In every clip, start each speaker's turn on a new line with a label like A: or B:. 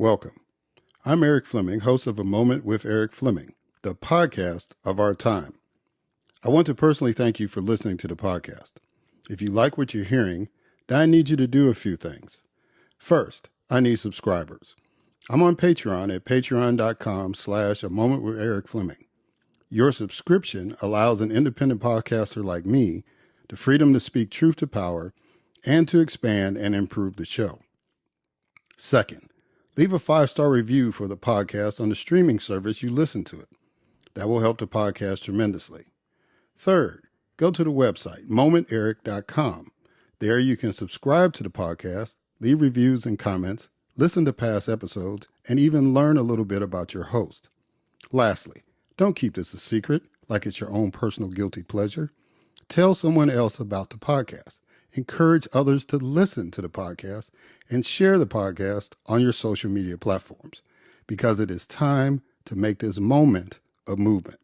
A: Welcome. I'm Eric Fleming, host of A Moment with Eric Fleming, the podcast of our time. I want to personally thank you for listening to the podcast. If you like what you're hearing, then I need you to do a few things. First, I need subscribers. I'm on Patreon at patreon.com/A Moment with Eric Fleming. Your subscription allows an independent podcaster like me the freedom to speak truth to power and to expand and improve the show. Second, leave a 5-star review for the podcast on the streaming service you listen to it. That will help the podcast tremendously. Third, go to the website, momenteric.com. There you can subscribe to the podcast, leave reviews and comments, listen to past episodes, and even learn a little bit about your host. Lastly, don't keep this a secret like it's your own personal guilty pleasure. Tell someone else about the podcast. Encourage others to listen to the podcast and share the podcast on your social media platforms because it is time to make this moment a movement.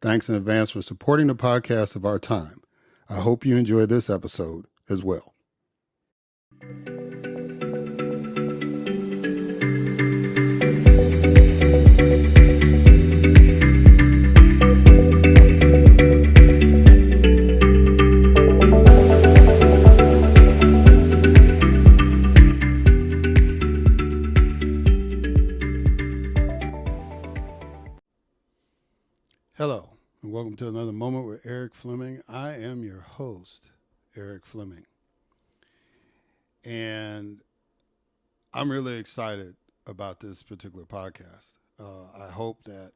A: Thanks in advance for supporting the podcast of our time. I hope you enjoy this episode as well. Hello, and welcome to another Moment with Eric Fleming. I am your host, Eric Fleming. And I'm really excited about this particular podcast. I hope that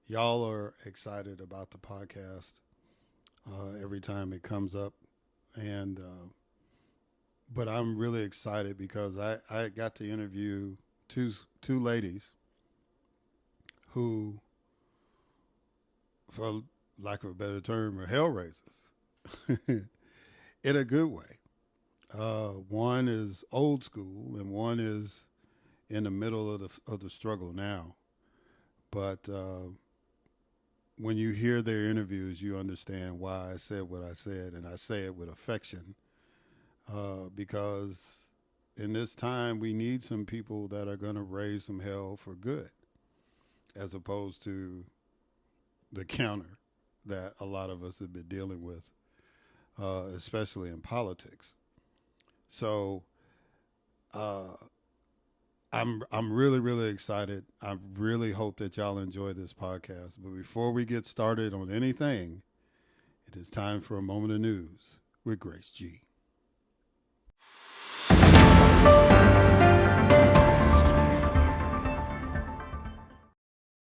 A: y'all are excited about the podcast every time it comes up. But I'm really excited because I got to interview two ladies who, for lack of a better term, are hell raisers in a good way. One is old school and one is in the middle of the struggle now. But when you hear their interviews, you understand why I said what I said, and I say it with affection because in this time we need some people that are going to raise some hell for good as opposed to the counter that a lot of us have been dealing with, especially in politics. So I'm really, really excited. I really hope that y'all enjoy this podcast. But before we get started on anything, it is time for a moment of news with Grace G.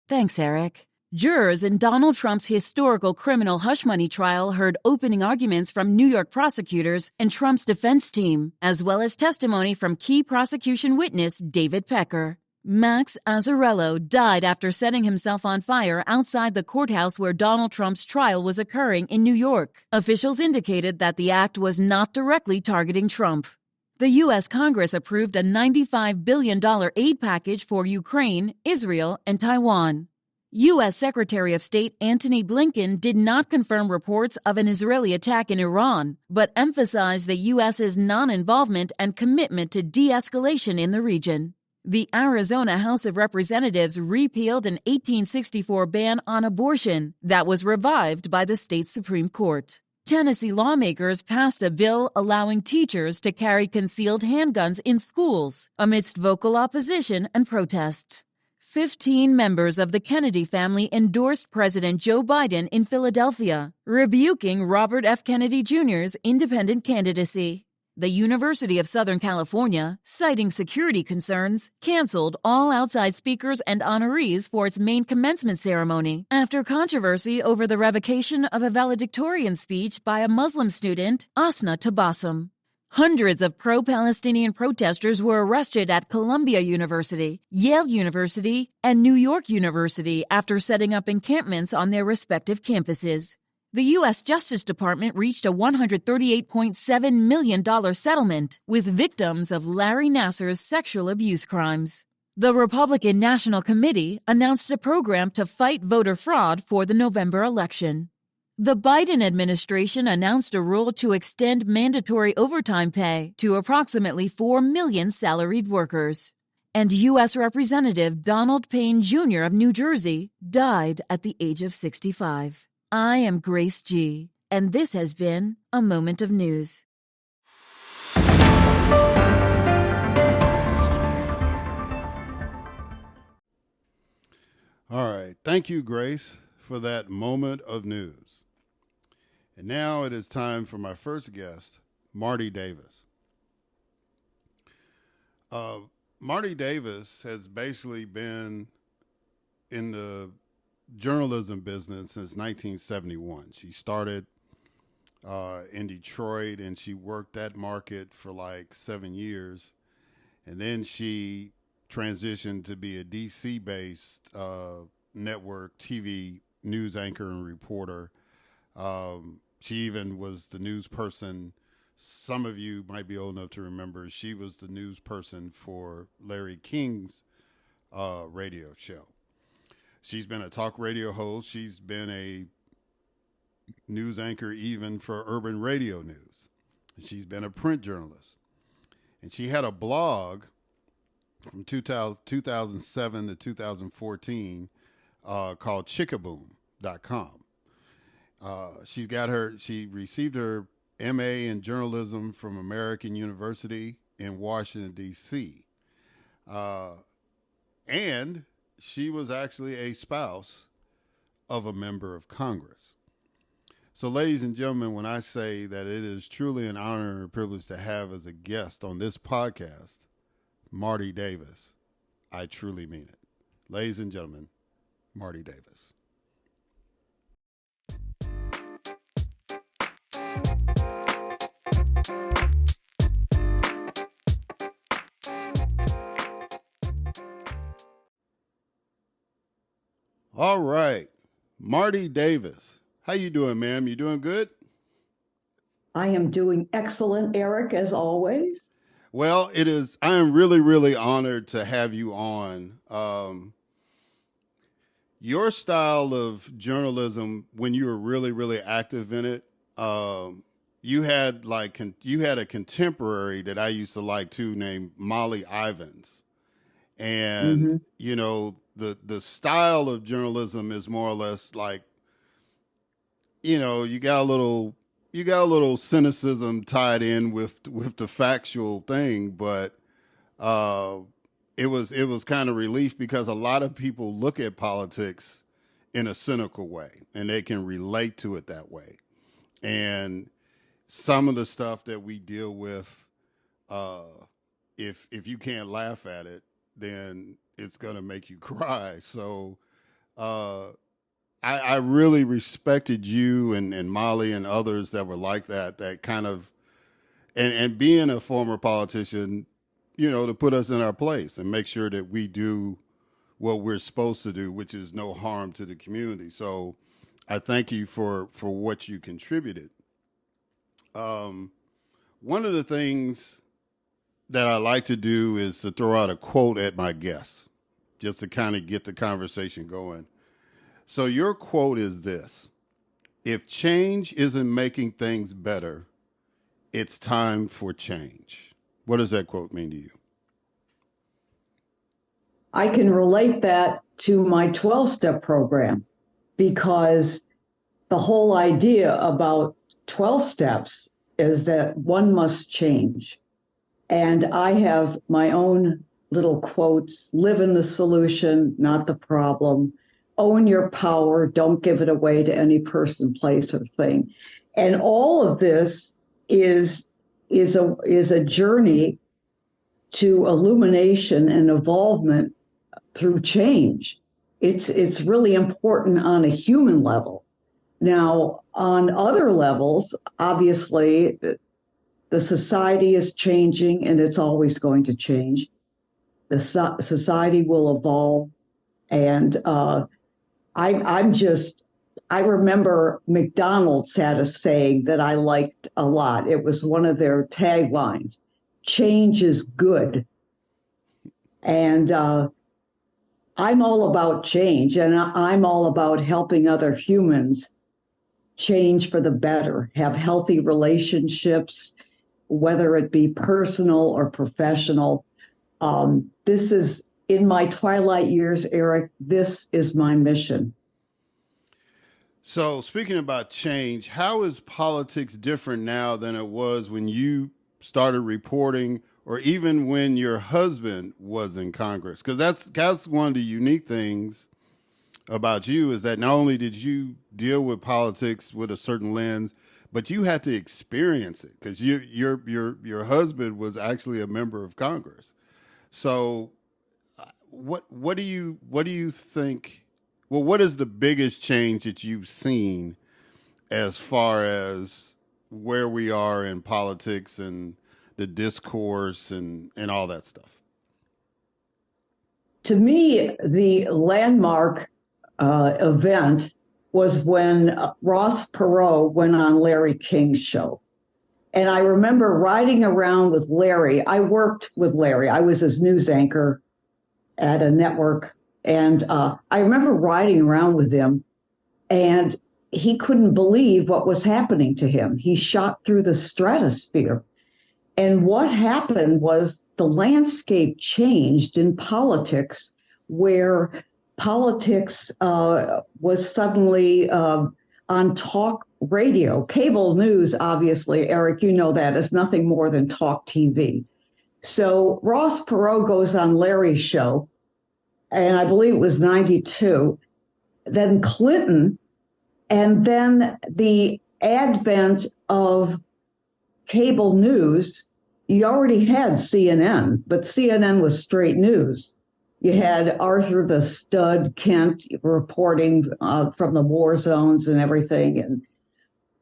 B: Thanks, Eric. Jurors in Donald Trump's historical criminal hush money trial heard opening arguments from New York prosecutors and Trump's defense team, as well as testimony from key prosecution witness David Pecker. Max Azzarello died after setting himself on fire outside the courthouse where Donald Trump's trial was occurring in New York. Officials indicated that the act was not directly targeting Trump. The U.S. Congress approved a $95 billion aid package for Ukraine, Israel, and Taiwan. U.S. Secretary of State Antony Blinken did not confirm reports of an Israeli attack in Iran, but emphasized the U.S.'s non-involvement and commitment to de-escalation in the region. The Arizona House of Representatives repealed an 1864 ban on abortion that was revived by the state's Supreme Court. Tennessee lawmakers passed a bill allowing teachers to carry concealed handguns in schools amidst vocal opposition and protest. 15 members of the Kennedy family endorsed President Joe Biden in Philadelphia, rebuking Robert F. Kennedy Jr.'s independent candidacy. The University of Southern California, citing security concerns, canceled all outside speakers and honorees for its main commencement ceremony after controversy over the revocation of a valedictorian speech by a Muslim student, Asna Tabassum. Hundreds of pro-Palestinian protesters were arrested at Columbia University, Yale University, and New York University after setting up encampments on their respective campuses. The U.S. Justice Department reached a $138.7 million settlement with victims of Larry Nassar's sexual abuse crimes. The Republican National Committee announced a program to fight voter fraud for the November election. The Biden administration announced a rule to extend mandatory overtime pay to approximately 4 million salaried workers. And U.S. Representative Donald Payne Jr. of New Jersey died at the age of 65. I am Grace G., and this has been A Moment of News.
A: All right. Thank you, Grace, for that moment of news. And now it is time for my first guest, Marty Davis. Marty Davis has basically been in the journalism business since 1971. She started in Detroit, and she worked that market for like 7 years. And then she transitioned to be a DC-based network TV news anchor and reporter. She even was the news person. Some of you might be old enough to remember she was the news person for Larry King's radio show. She's been a talk radio host. She's been a news anchor even for urban radio news. She's been a print journalist. And she had a blog from 2007 to 2014 called chickaboom.com. She received her MA in journalism from American University in Washington, D.C. And she was actually a spouse of a member of Congress. So, ladies and gentlemen, when I say that it is truly an honor and a privilege to have as a guest on this podcast, Marty Davis, I truly mean it. Ladies and gentlemen, Marty Davis. All right, Marty Davis. How you doing, ma'am? You doing good?
C: I am doing excellent, Eric, as always.
A: Well, I am really, really honored to have you on. Your style of journalism, when you were really, really active in it, you had a contemporary that I used to like too, named Molly Ivins. And, you know, the style of journalism is more or less like, you know, you got a little cynicism tied in with the factual thing, but it was kind of relief because a lot of people look at politics in a cynical way and they can relate to it that way. And some of the stuff that we deal with, if you can't laugh at it, then it's gonna make you cry. So I really respected you and Molly and others that were like that kind of, and being a former politician, you know, to put us in our place and make sure that we do what we're supposed to do, which is no harm to the community. So I thank you for what you contributed. One of the things that I like to do is to throw out a quote at my guests, just to kind of get the conversation going. So your quote is this: if change isn't making things better, it's time for change. What does that quote mean to you?
C: I can relate that to my 12-step program because the whole idea about 12 steps is that one must change. And I have my own little quotes: live in the solution, not the problem. Own your power, don't give it away to any person, place, or thing. And all of this is a journey to illumination and involvement through change. It's really important on a human level. Now, on other levels, obviously, the society is changing and it's always going to change. The society will evolve. And I remember McDonald's had a saying that I liked a lot. It was one of their taglines: change is good. And I'm all about change, and I'm all about helping other humans change for the better, have healthy relationships, whether it be personal or professional. This is in my twilight years, Eric. This is my mission.
A: So, speaking about change, how is politics different now than it was when you started reporting, or even when your husband was in Congress? Because that's one of the unique things about you, is that not only did you deal with politics with a certain lens, but you had to experience it because your husband was actually a member of Congress. So, what do you think? Well, what is the biggest change that you've seen as far as where we are in politics and the discourse and all that stuff?
C: To me, the landmark event was when Ross Perot went on Larry King's show. And I remember riding around with Larry. I worked with Larry. I was his news anchor at a network. And I remember riding around with him, and he couldn't believe what was happening to him. He shot through the stratosphere. And what happened was the landscape changed in politics, where politics was suddenly on talk radio. Cable news, obviously, Eric, you know that, is nothing more than talk TV. So Ross Perot goes on Larry's show, and I believe it was 92, then Clinton, and then the advent of cable news. You already had CNN, but CNN was straight news. You had Arthur the Stud Kent reporting from the war zones and everything.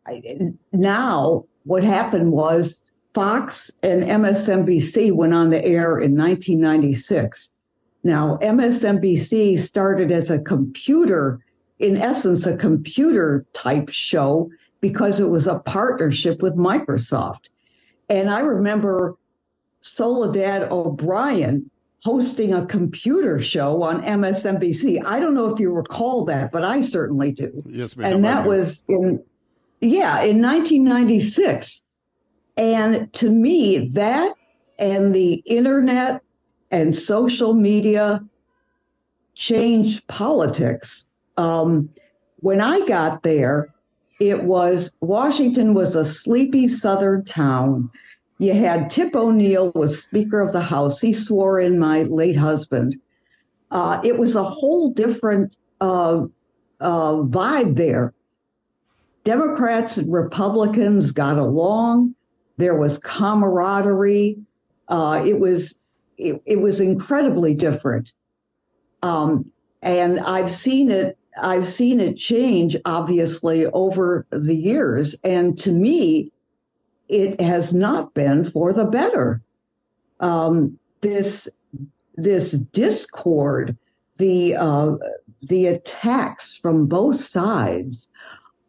C: And now what happened was Fox and MSNBC went on the air in 1996. Now, MSNBC started as a computer, in essence, a computer type show because it was a partnership with Microsoft. And I remember Soledad O'Brien hosting a computer show on MSNBC. I don't know if you recall that, but I certainly do.
A: Yes, ma'am.
C: And that was in 1996. And to me, that and the internet and social media changed politics. When I got there, Washington was a sleepy southern town. You had Tip O'Neill was Speaker of the House. He swore in my late husband. It was a whole different vibe there. Democrats and Republicans got along. There was camaraderie. It was incredibly different. And I've seen it change, obviously, over the years. And to me, it has not been for the better. This discord, the attacks from both sides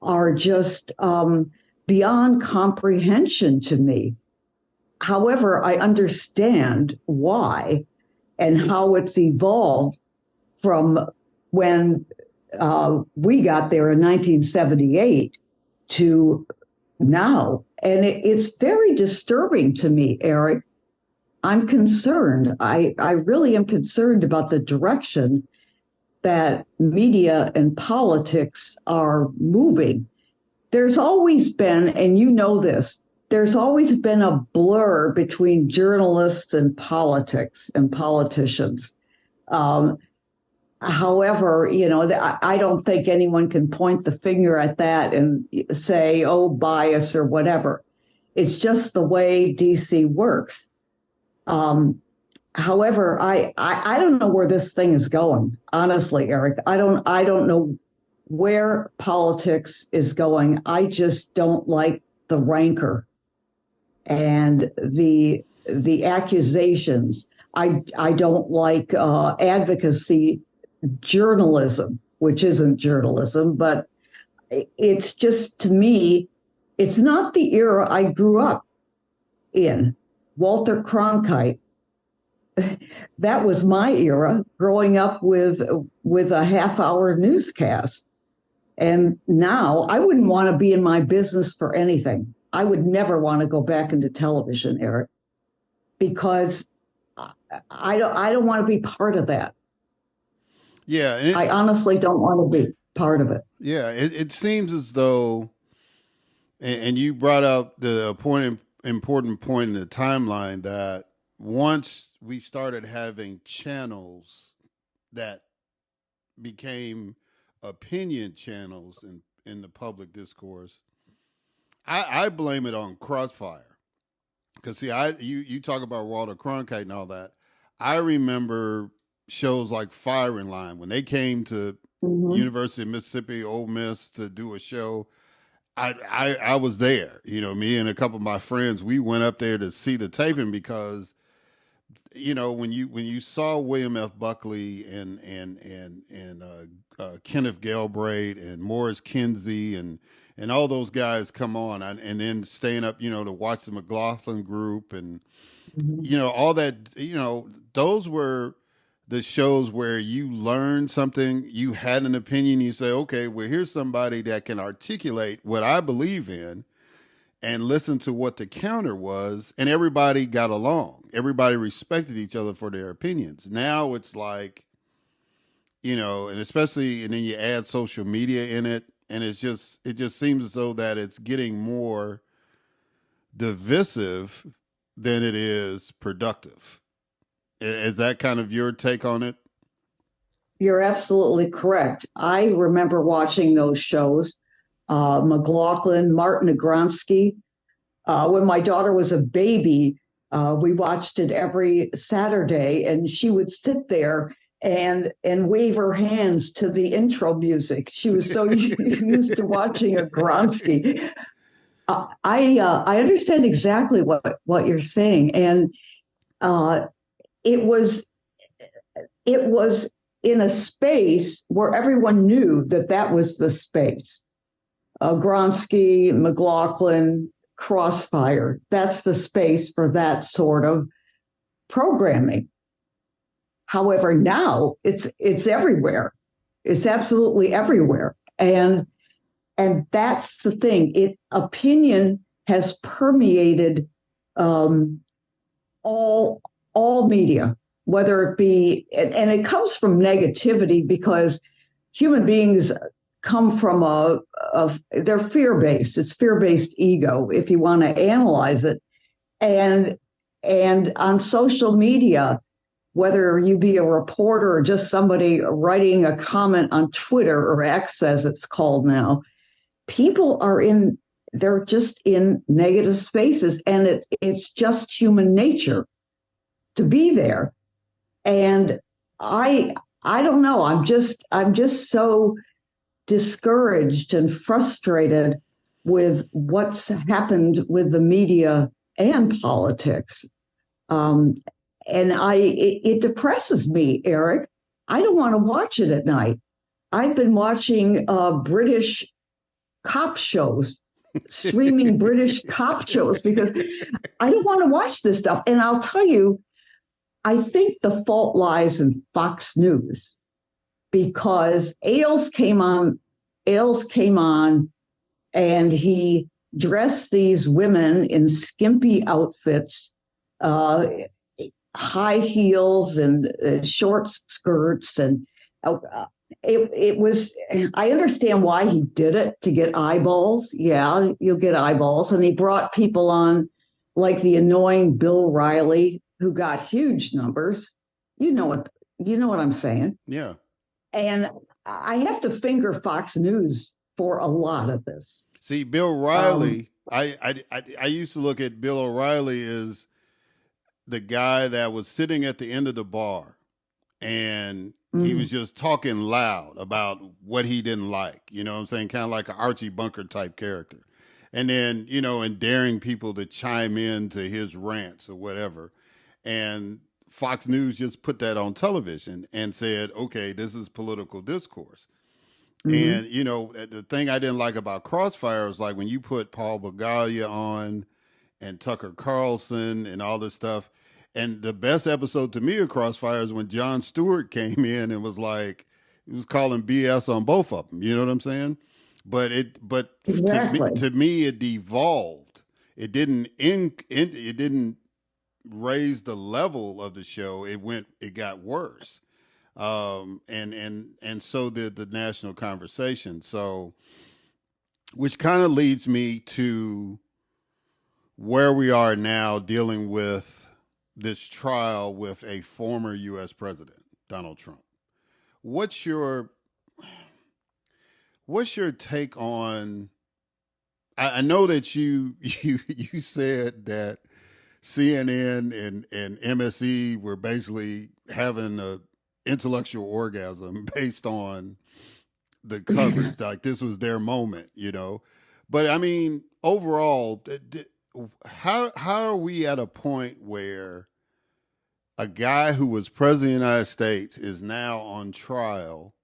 C: are just beyond comprehension to me. However, I understand why and how it's evolved from when we got there in 1978 to now. And it's very disturbing to me, Eric. I'm concerned. I really am concerned about the direction that media and politics are moving. There's always been, and you know this, there's always been a blur between journalists and politics and politicians. However, I don't think anyone can point the finger at that and say, oh, bias or whatever. It's just the way DC works. However, I don't know where this thing is going. Honestly, Eric, I don't know where politics is going. I just don't like the rancor and the accusations. I don't like advocacy journalism, which isn't journalism, but it's just, to me, it's not the era I grew up in. Walter Cronkite, that was my era, growing up with a half-hour newscast. And now I wouldn't want to be in my business for anything. I would never want to go back into television, Eric, because I don't want to be part of that.
A: Yeah.
C: I honestly don't want to be part of it.
A: Yeah. It seems as though, and you brought up the important point in the timeline that once we started having channels that became opinion channels in the public discourse, I blame it on Crossfire. Because see, you talk about Walter Cronkite and all that. I remember shows like Firing Line when they came to
C: Mm-hmm.
A: University of Mississippi, Ole Miss to do a show. I was there. You know, me and a couple of my friends, we went up there to see the taping because when you saw William F. Buckley and Kenneth Galbraith and Morris Kinsey and all those guys come on, and then staying up to watch the McLaughlin group and
C: Mm-hmm.
A: all that, those were the shows where you learned something, you had an opinion, you say, okay, well, here's somebody that can articulate what I believe in and listen to what the counter was, and everybody got along. Everybody respected each other for their opinions. Now it's like, and especially, and then you add social media in it, and it just seems as though that it's getting more divisive than it is productive. Is that kind of your take on it?
C: You're absolutely correct. I remember watching those shows, McLaughlin, Martin Agronsky. When my daughter was a baby, we watched it every Saturday, and she would sit there and wave her hands to the intro music. She was so used to watching Agronsky. I understand exactly what you're saying, and uh, it was it was in a space where everyone knew that was the space. Gronsky, McLaughlin, Crossfire. That's the space for that sort of programming. However, now it's everywhere. It's absolutely everywhere, and that's the thing. Opinion has permeated um, all media, whether it be, and it comes from negativity because human beings come from they're fear-based. It's fear-based ego, if you want to analyze it. And on social media, whether you be a reporter or just somebody writing a comment on Twitter or X as it's called now, people they're just in negative spaces, and it's just human nature to be there. And I don't know. I'm just so discouraged and frustrated with what's happened with the media and politics. Um, and it depresses me, Eric. I don't want to watch it at night. I've been watching British cop shows, streaming British cop shows, because I don't want to watch this stuff. And I'll tell you, I think the fault lies in Fox News, because Ailes came on and he dressed these women in skimpy outfits, uh, high heels and short skirts, and it was. I understand why he did it, to get eyeballs. Yeah, you'll get eyeballs, and he brought people on like the annoying Bill Riley, who got huge numbers. You know what I'm saying.
A: Yeah.
C: And I have to finger Fox News for a lot of this.
A: See, Bill
C: Um,
A: Riley, I used to look at Bill O'Reilly as the guy that was sitting at the end of the bar and he was
C: mm,
A: just talking loud about what he didn't like. You know what I'm saying? Kind of like an Archie Bunker type character. And then, and daring people to chime in to his rants or whatever. And Fox News just put that on television and said, okay, this is political discourse.
C: mhm.
A: And the thing I didn't like about Crossfire was like when you put Paul Bagalia on and Tucker Carlson and all this stuff. And the best episode to me of Crossfire is when Jon Stewart came in and was like, he was calling BS on both of them. You know what I'm saying? But
C: Exactly.
A: to me, it devolved. It didn't raise the level of the show, it got worse. And so did the national conversation. So, which kind of leads me to where we are now dealing with this trial with a former U.S. president, Donald Trump. What's your take on? I know that you said that CNN and MSE were basically having a intellectual orgasm based on the coverage. Like this was their moment, But I mean, overall, how are we at a point where a guy who was president of the United States is now on trial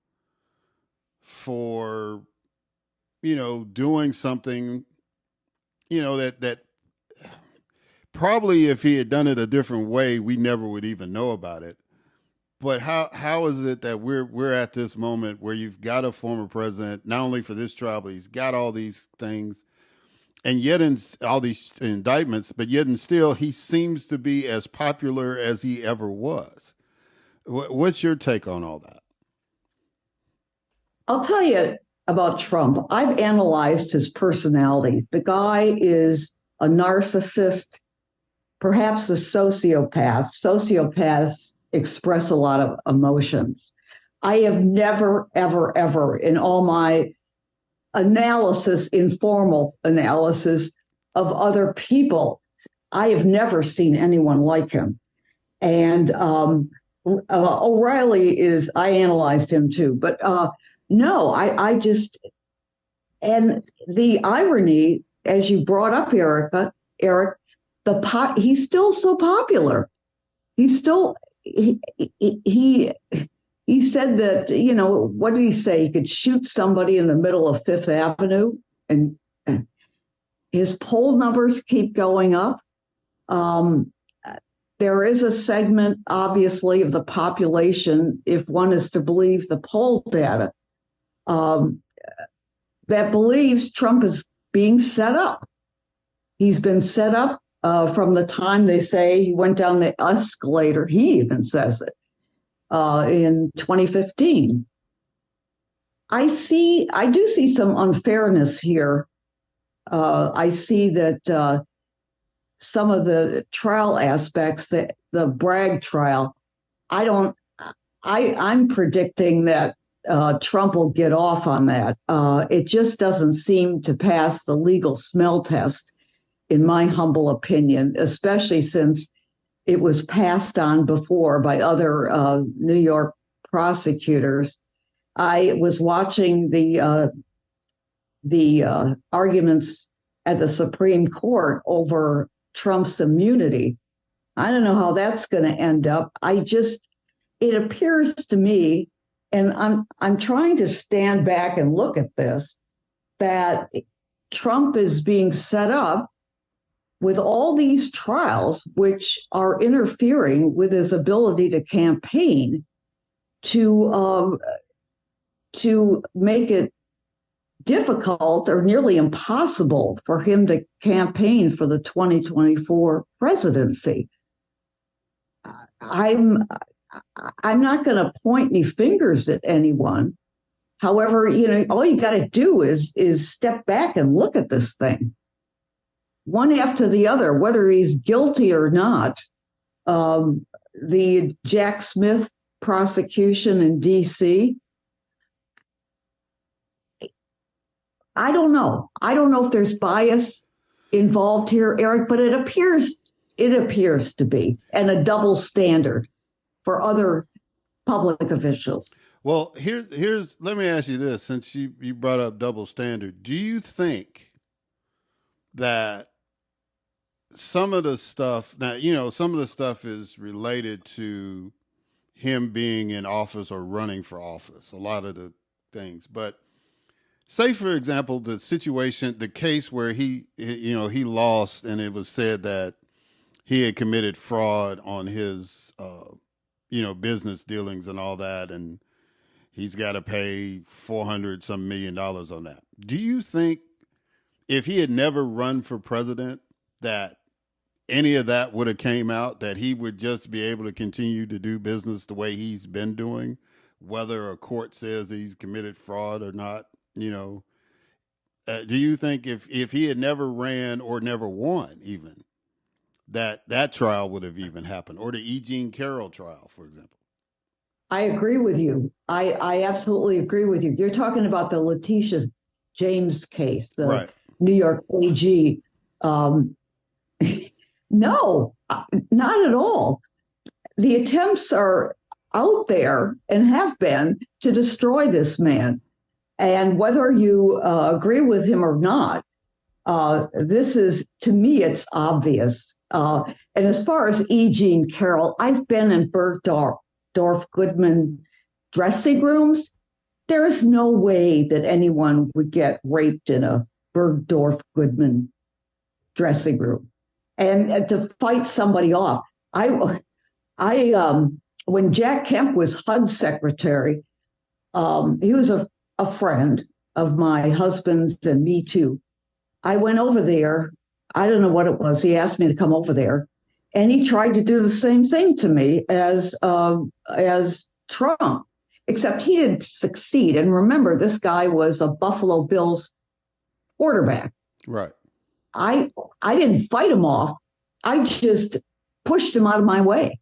A: for, doing something, that probably if he had done it a different way, we never would even know about it. But how is it that we're at this moment where you've got a former president, not only for this trial, but he's got all these things, and yet in all these indictments, but yet and still he seems to be as popular as he ever was. What's your take on all that?
C: I'll tell you about Trump. I've analyzed his personality. The guy is a narcissist, perhaps a sociopath. Sociopaths express a lot of emotions. I have never, ever, ever in all my informal analysis of other people, I have never seen anyone like him. And O'Reilly I analyzed him too, but no, I just, and the irony, as you brought up, Eric, he's still so popular. He's still, he said that, what did he say? He could shoot somebody in the middle of Fifth Avenue, and his poll numbers keep going up. There is a segment, obviously, of the population, if one is to believe the poll data, that believes Trump is being set up. He's been set up from the time they say he went down the escalator. He even says it in 2015. I do see some unfairness here. I see that some of the trial aspects, the Bragg trial, I'm predicting that Trump will get off on that. It just doesn't seem to pass the legal smell test, in my humble opinion, especially since it was passed on before by other New York prosecutors. I was watching the arguments at the Supreme Court over Trump's immunity. I don't know how that's going to end up. It appears to me, and I'm trying to stand back and look at this, that Trump is being set up with all these trials, which are interfering with his ability to campaign, to make it difficult or nearly impossible for him to campaign for the 2024 presidency. I'm not going to point any fingers at anyone. However, all you got to do is step back and look at this thing, one after the other, whether he's guilty or not. The Jack Smith prosecution in D.C., I don't know. I don't know if there's bias involved here, Eric, but it appears to be, and a double standard for other public officials.
A: Well, let me ask you this, since you brought up double standard. Do you think that some of the stuff is related to him being in office or running for office, a lot of the things, but say, for example, the case where he lost, and it was said that he had committed fraud on his, business dealings and all that, and he's got to pay $400 million on that. Do you think if he had never run for president, that any of that would have came out, that he would just be able to continue to do business the way he's been doing, whether a court says he's committed fraud or not, you know, do you think if he had never ran or never won even, that trial would have even happened, or the E. Jean Carroll trial, for example?
C: I agree with you. I absolutely agree with you. You're talking about the Letitia James case, the
A: Right.
C: New York AG. No, not at all. The attempts are out there and have been to destroy this man. And whether you agree with him or not, this is, to me, it's obvious. And as far as E. Jean Carroll, I've been in Bergdorf Goodman dressing rooms. There is no way that anyone would get raped in a Bergdorf Goodman dressing room. And to fight somebody off, when Jack Kemp was HUD secretary, he was a friend of my husband's and me too. I went over there. I don't know what it was. He asked me to come over there, and he tried to do the same thing to me as Trump, except he didn't succeed. And remember, this guy was a Buffalo Bills quarterback.
A: Right.
C: I didn't fight him off. I just pushed him out of my way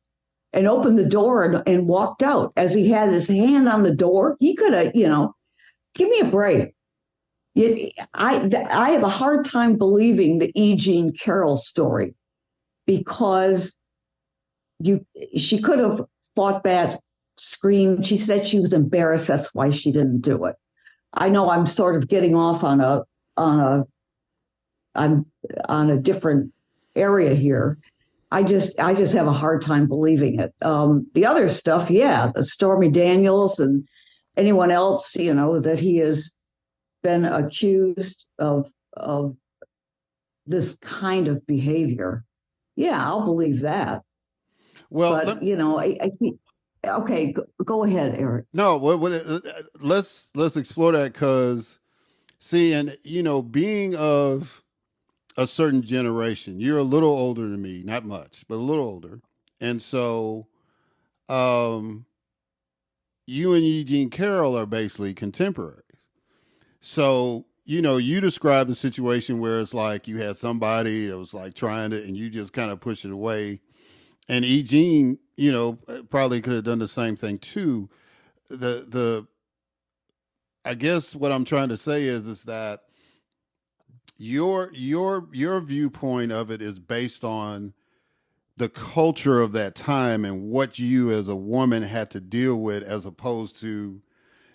C: and opened the door and walked out. As he had his hand on the door, he could have, give me a break. I have a hard time believing the E. Jean Carroll story, because she could have fought back, screamed. She said she was embarrassed. That's why she didn't do it. I know I'm sort of getting off on a different area here. I just have a hard time believing it. The other stuff, the Stormy Daniels and anyone else, that he has been accused of this kind of behavior. Yeah, I'll believe that.
A: Well,
C: but I think. Okay, go ahead, Eric.
A: No, let's explore that, because see, and being of a certain generation, you're a little older than me, not much, but a little older, and so, you and E. Jean Carroll are basically contemporaries. So you described a situation where it's like you had somebody that was like trying to, and you just kind of push it away. And E. Jean, probably could have done the same thing too. I guess what I'm trying to say is that your viewpoint of it is based on the culture of that time and what you as a woman had to deal with, as opposed to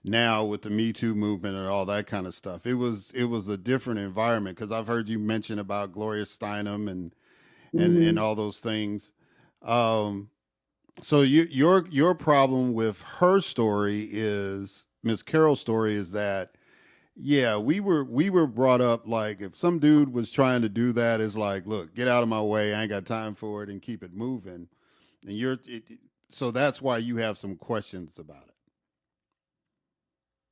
A: now with the Me Too movement and all that kind of stuff. It was a different environment, because I've heard you mention about Gloria Steinem and all those things. So your problem with her story is, Miss Carroll's story, is that, we were brought up like, if some dude was trying to do that, it's like, look, get out of my way. I ain't got time for it, and keep it moving. And so that's why you have some questions about it.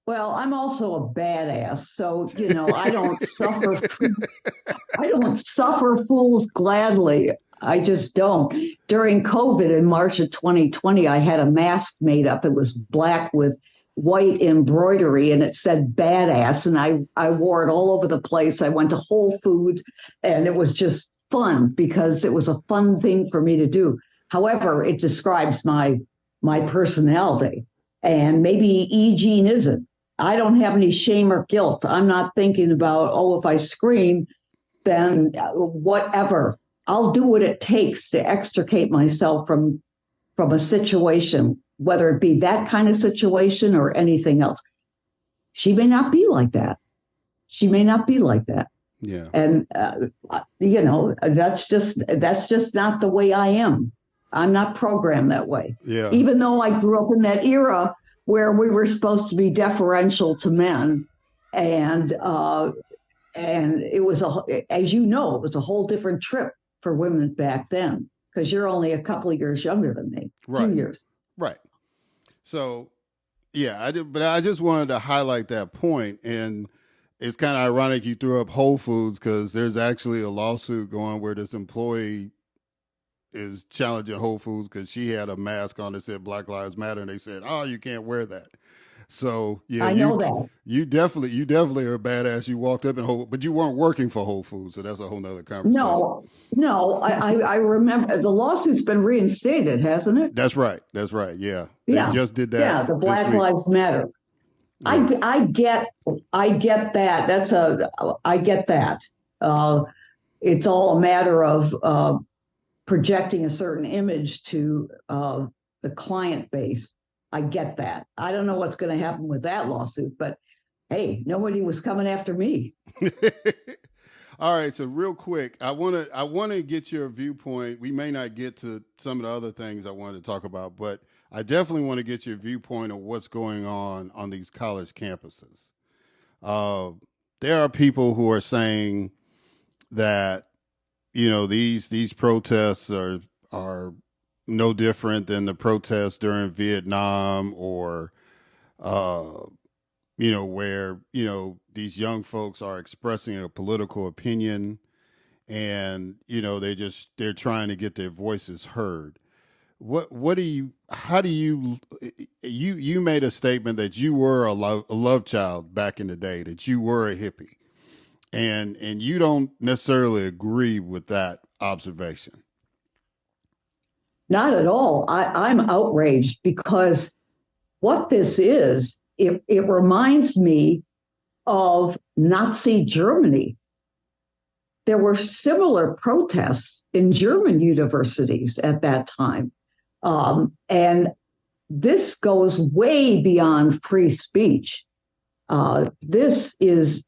C: Well, I'm also a badass, so I don't suffer. I don't suffer fools gladly. I just don't. During COVID in March of 2020, I had a mask made up. It was black with white embroidery, and it said badass, and I wore it all over the place. I went to Whole Foods, and it was just fun, because it was a fun thing for me to do. However, it describes my personality, and maybe E. Jean isn't. I don't have any shame or guilt. I'm not thinking about, if I scream, then whatever. I'll do what it takes to extricate myself from a situation, whether it be that kind of situation or anything else. She may not be like that.
A: Yeah.
C: And that's just not the way I am. I'm not programmed that way.
A: Yeah.
C: Even though I grew up in that era where we were supposed to be deferential to men, and it was as you know, it was a whole different trip for women back then, because you're only a couple of years younger than me.
A: Right.
C: 2 years.
A: Right. So, but I just wanted to highlight that point. And it's kind of ironic you threw up Whole Foods, because there's actually a lawsuit going where this employee is challenging Whole Foods because she had a mask on that said Black Lives Matter, and they said, "Oh, you can't wear that." So yeah,
C: I know that.
A: you definitely are a badass. You walked up and but you weren't working for Whole Foods, so that's a whole nother conversation.
C: No, I remember the lawsuit's been reinstated, hasn't it?
A: That's right. That's right. Yeah, they
C: Yeah.
A: just did that.
C: Yeah, the Black Lives Matter.
A: Yeah.
C: I get that. I get that. It's all a matter of projecting a certain image to the client base. I get that. I don't know what's going to happen with that lawsuit, but hey, nobody was coming after me.
A: All right, so real quick, I want to get your viewpoint. We may not get to some of the other things I wanted to talk about, but I definitely want to get your viewpoint of what's going on these college campuses. There are people who are saying that these protests are no different than the protests during Vietnam or where these young folks are expressing a political opinion, and they're trying to get their voices heard. How do you made a statement that you were a love child back in the day, that you were a hippie, and you don't necessarily agree with that observation.
C: Not at all. I'm outraged because what this is, it reminds me of Nazi Germany. There were similar protests in German universities at that time. And this goes way beyond free speech. This is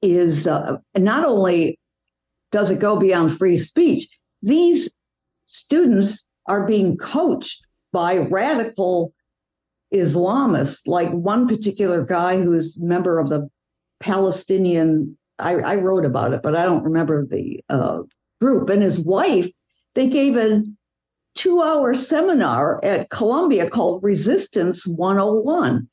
C: not only does it go beyond free speech, these students are being coached by radical Islamists, like one particular guy who's a member of the Palestinian, I wrote about it, but I don't remember the group, and his wife. They gave a 2-hour seminar at Columbia called Resistance 101.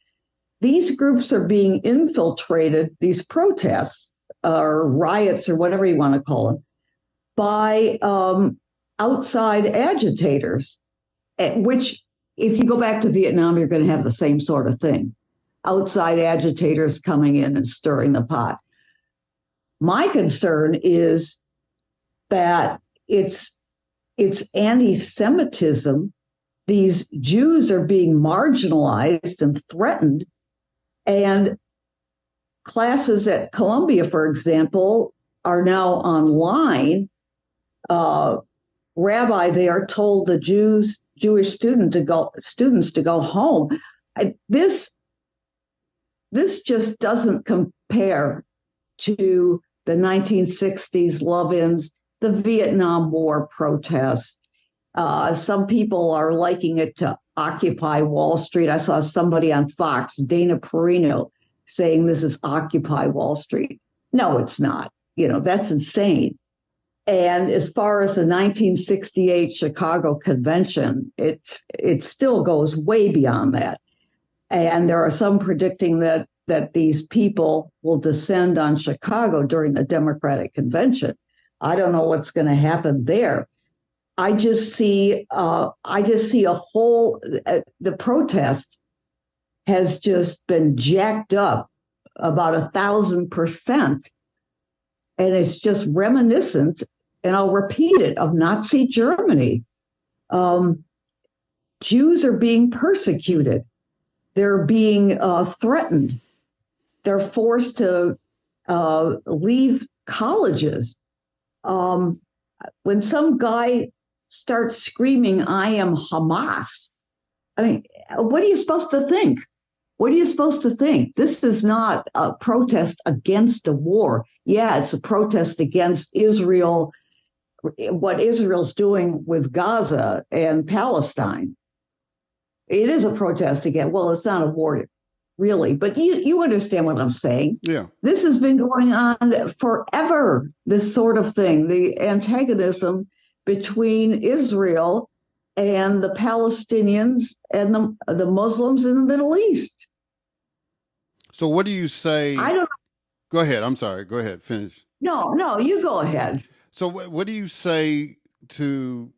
C: These groups are being infiltrated, these protests or riots or whatever you want to call them, by outside agitators, which if you go back to Vietnam, you're going to have the same sort of thing. Outside agitators coming in and stirring the pot. My concern is that it's anti-Semitism. These Jews are being marginalized and threatened, and classes at Columbia, for example, are now online. Rabbi there told the Jewish students to go home. This just doesn't compare to the 1960s love-ins, the Vietnam War protests. Some people are liking it to Occupy Wall Street. I saw somebody on Fox, Dana Perino, saying this is Occupy Wall Street. No, it's not. That's insane. And as far as the 1968 Chicago Convention, it still goes way beyond that. And there are some predicting that these people will descend on Chicago during the Democratic Convention. I don't know what's going to happen there. I just see a whole, the protest has just been jacked up about 1,000%. And it's just reminiscent, and I'll repeat it, of Nazi Germany. Jews are being persecuted. They're being threatened. They're forced to leave colleges. When some guy starts screaming, "I am Hamas," I mean, what are you supposed to think? What are you supposed to think? This is not a protest against a war. Yeah, it's a protest against Israel, what Israel's doing with Gaza and Palestine. It is a protest again. Well, it's not a war, really, but you understand what I'm saying.
A: Yeah.
C: This has been going on forever, this sort of thing, the antagonism between Israel and the Palestinians and the Muslims in the Middle East.
A: So what do you say?
C: I don't know.
A: Go ahead. I'm sorry. Go ahead. Finish.
C: No, you go ahead.
A: So what do you say to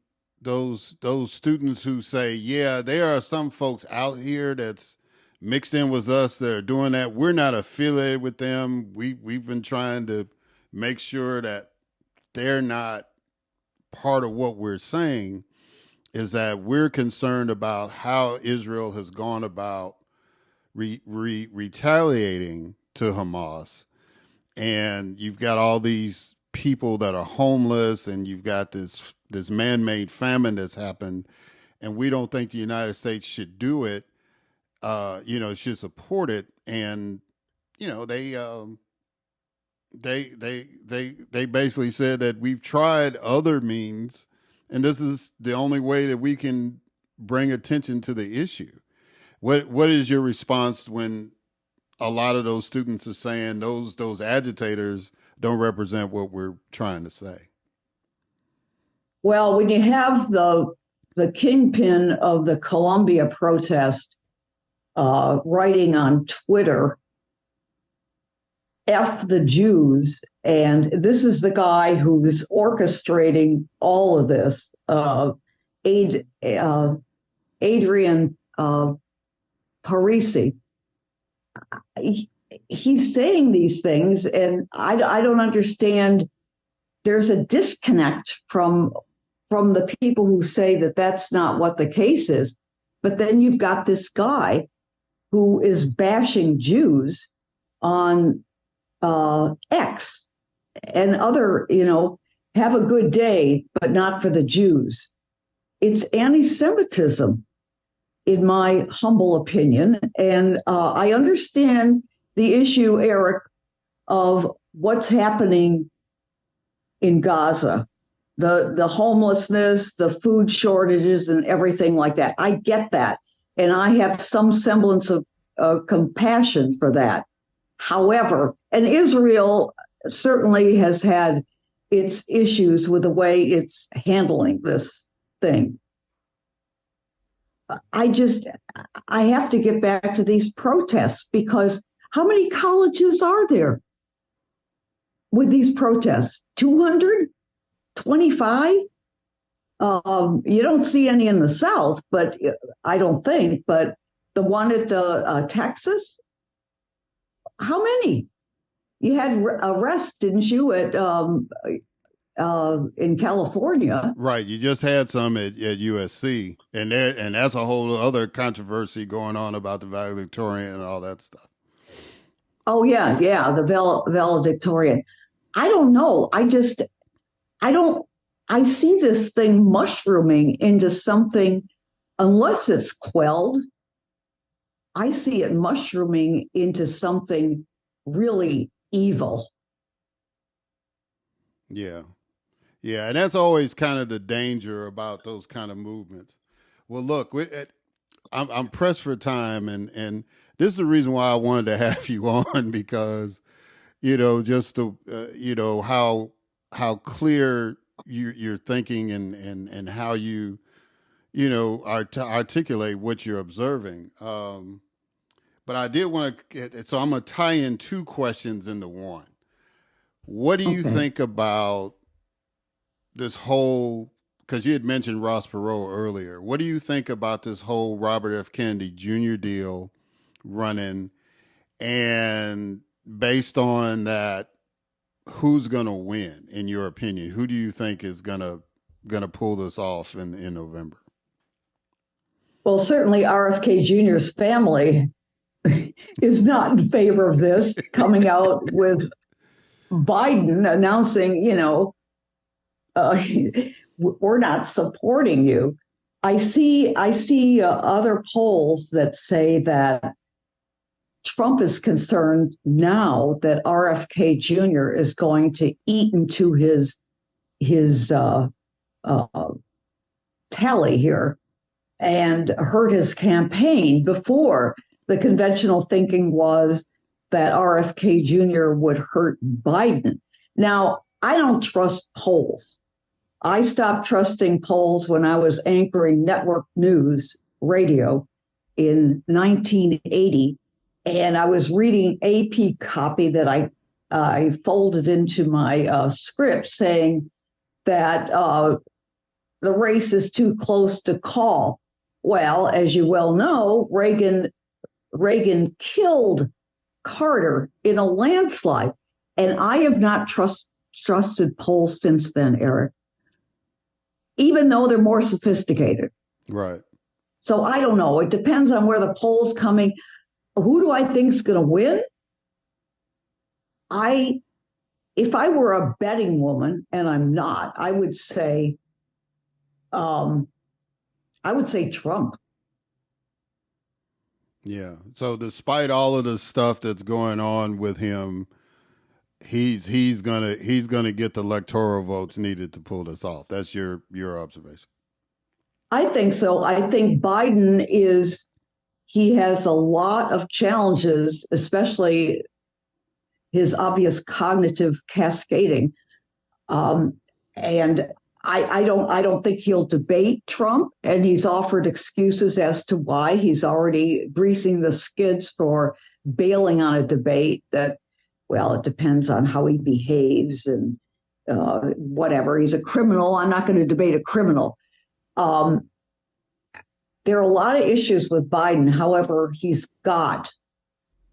A: those students who say, yeah, there are some folks out here that's mixed in with us that are doing that. We're not affiliated with them. We've been trying to make sure that they're not part of what we're saying, is that we're concerned about how Israel has gone about retaliating to Hamas. And you've got all these people that are homeless, and you've got this man-made famine that's happened, and we don't think the United States should do it. Should support it. And they basically said that we've tried other means, and this is the only way that we can bring attention to the issue. What is your response when a lot of those students are saying those agitators don't represent what we're trying to say?
C: Well, when you have the kingpin of the Columbia protest writing on Twitter, F the Jews, and this is the guy who's orchestrating all of this, Adrian Parisi. He's saying these things, and I don't understand. There's a disconnect from the people who say that that's not what the case is. But then you've got this guy who is bashing Jews on X and other, have a good day, but not for the Jews. It's anti-Semitism, in my humble opinion. And I understand the issue, Eric, of what's happening in Gaza, the homelessness, the food shortages, and everything like that. I get that. And I have some semblance of compassion for that. However, and Israel certainly has had its issues with the way it's handling this thing. I have to get back to these protests, because how many colleges are there with these protests? 200? 25? You don't see any in the South, but I don't think. But the one at Texas, how many? You had arrests, didn't you, at in California?
A: Right. You just had some at USC, and that's a whole other controversy going on about the valedictorian and all that stuff.
C: Oh yeah, the valedictorian. I don't know. I see this thing mushrooming into something, unless it's quelled. I see it mushrooming into something really evil.
A: Yeah. And that's always kind of the danger about those kind of movements. Well, look, I'm pressed for time, and this is the reason why I wanted to have you on, because just to how clear you're thinking and how you articulate what you're observing. But I did want to, so I'm going to tie in two questions into one. What do you think about this whole, because you had mentioned Ross Perot earlier, what do you think about this whole Robert F. Kennedy Jr. deal running? And based on that, who's going to win, in your opinion? Who do you think is going to pull this off in November?
C: Well, certainly RFK Jr.'s family is not in favor of this, coming out with Biden announcing, we're not supporting you. I see other polls that say that Trump is concerned now that RFK Jr. is going to eat into his tally here and hurt his campaign. Before, the conventional thinking was that RFK Jr. would hurt Biden. Now, I don't trust polls. I stopped trusting polls when I was anchoring network news radio in 1980. And I was reading AP copy that I folded into my script, saying that the race is too close to call. Well, as you well know, Reagan killed Carter in a landslide. And I have not trusted polls since then, Eric, even though they're more sophisticated.
A: Right.
C: So I don't know. It depends on where the poll's coming. Who do I think is going to win? If I were a betting woman, and I'm not, I would say Trump.
A: Yeah. So despite all of the stuff that's going on with him, he's gonna get the electoral votes needed to pull this off. That's your observation.
C: I think so. I think Biden he has a lot of challenges, especially his obvious cognitive cascading. And I don't think he'll debate Trump, and he's offered excuses as to why. He's already greasing the skids for bailing on a debate that, well, it depends on how he behaves and whatever. He's a criminal. I'm not going to debate a criminal. There are a lot of issues with Biden. However, he's got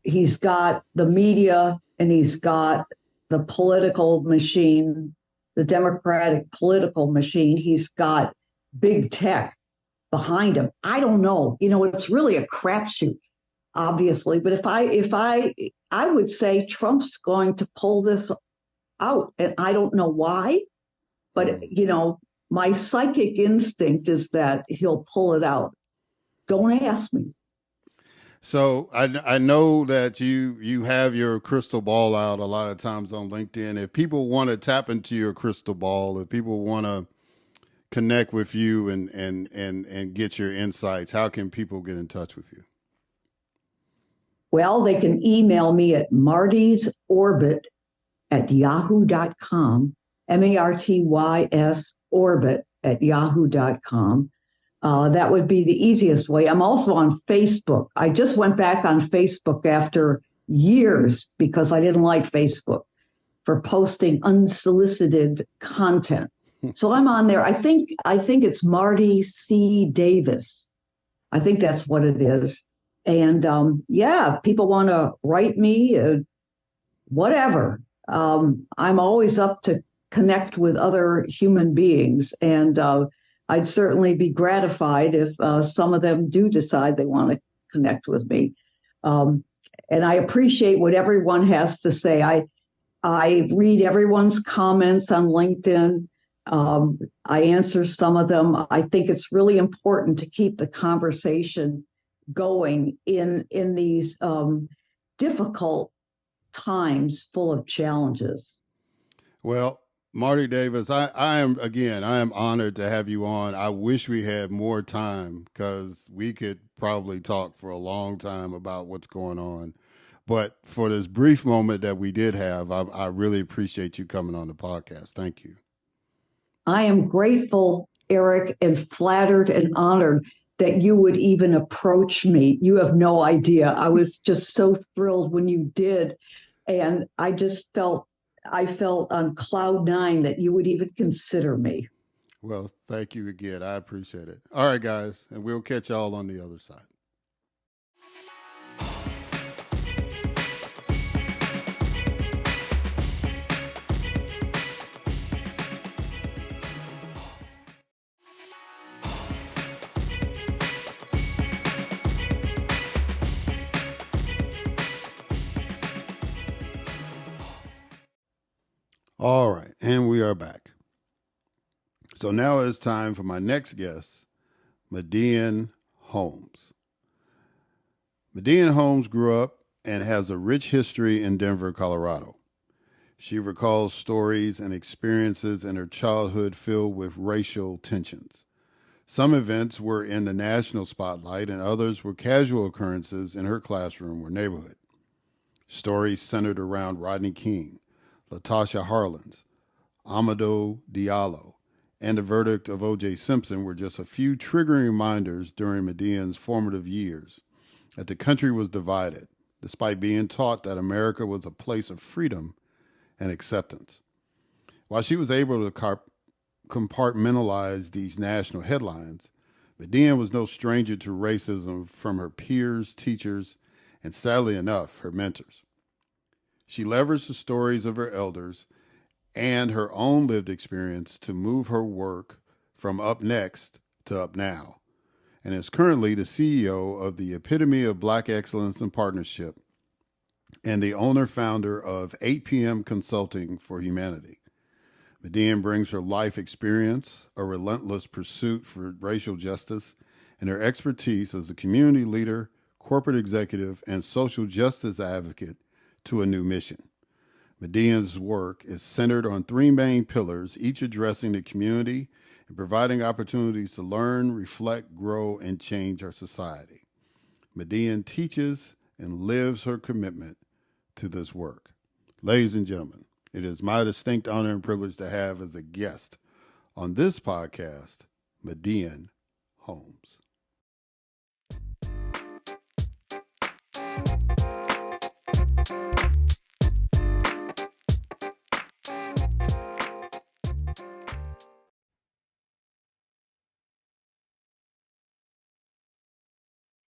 C: the media, and he's got the political machine, the Democratic political machine. He's got big tech behind him. I don't know. It's really a crapshoot, obviously. But if I would say Trump's going to pull this out, and I don't know why, but my psychic instinct is that he'll pull it out. Don't ask me.
A: So I know that you have your crystal ball out a lot of times on LinkedIn. If people want to tap into your crystal ball, if people want to connect with you and get your insights, how can people get in touch with you?
C: Well, they can email me at martysorbit@yahoo.com, MARTYS orbit@yahoo.com. That would be the easiest way. I'm also on Facebook. I just went back on Facebook after years because I didn't like Facebook for posting unsolicited content. So I'm on there. I think it's Marty C. Davis. I think that's what it is. And if people want to write me, whatever. I'm always up to connect with other human beings, and I'd certainly be gratified if some of them do decide they want to connect with me. And I appreciate what everyone has to say. I read everyone's comments on LinkedIn. I answer some of them. I think it's really important to keep the conversation going in these difficult times full of challenges.
A: Well, Marty Davis, I am honored to have you on. I wish we had more time because we could probably talk for a long time about what's going on. But for this brief moment that we did have, I really appreciate you coming on the podcast. Thank you.
C: I am grateful, Eric, and flattered and honored that you would even approach me. You have no idea. I was just so thrilled when you did. And I felt on cloud nine that you would even consider me.
A: Well, thank you again. I appreciate it. All right, guys, and we'll catch y'all on the other side. All right, and we are back. So now it's time for my next guest, MiDian Holmes. MiDian Holmes grew up and has a rich history in Denver, Colorado. She recalls stories and experiences in her childhood filled with racial tensions. Some events were in the national spotlight and others were casual occurrences in her classroom or neighborhood. Stories centered around Rodney King, Latasha Harlins, Amadou Diallo, and the verdict of O.J. Simpson were just a few triggering reminders during MiDian's formative years that the country was divided, despite being taught that America was a place of freedom and acceptance. While she was able to compartmentalize these national headlines, MiDian was no stranger to racism from her peers, teachers, and sadly enough, her mentors. She leveraged the stories of her elders and her own lived experience to move her work from up next to up now, and is currently the CEO of the Epitome of Black Excellence and Partnership and the owner founder of 8 p.m. Consulting for Humanity. MiDian brings her life experience, a relentless pursuit for racial justice, and her expertise as a community leader, corporate executive, and social justice advocate to a new mission. MiDian's work is centered on three main pillars, each addressing the community and providing opportunities to learn, reflect, grow, and change our society. MiDian teaches and lives her commitment to this work. Ladies and gentlemen, it is my distinct honor and privilege to have as a guest on this podcast, MiDian Holmes.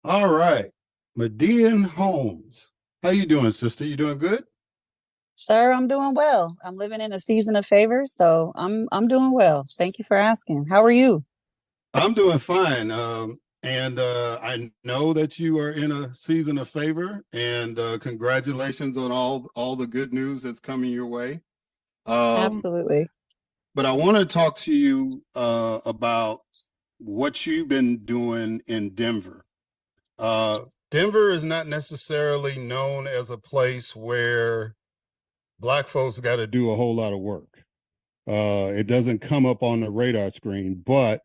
A: All right, MiDian Holmes. How you doing, sister? You doing good?
D: Sir, I'm doing well. I'm living in a season of favor, so I'm doing well. Thank you for asking. How are you?
A: I'm doing fine. And I know that you are in a season of favor, and congratulations on all the good news that's coming your way. Um,
D: Absolutely.
A: but I want to talk to you about what you've been doing in Denver. Uh, Denver is not necessarily known as a place where Black folks got to do a whole lot of work. It doesn't come up on the radar screen, but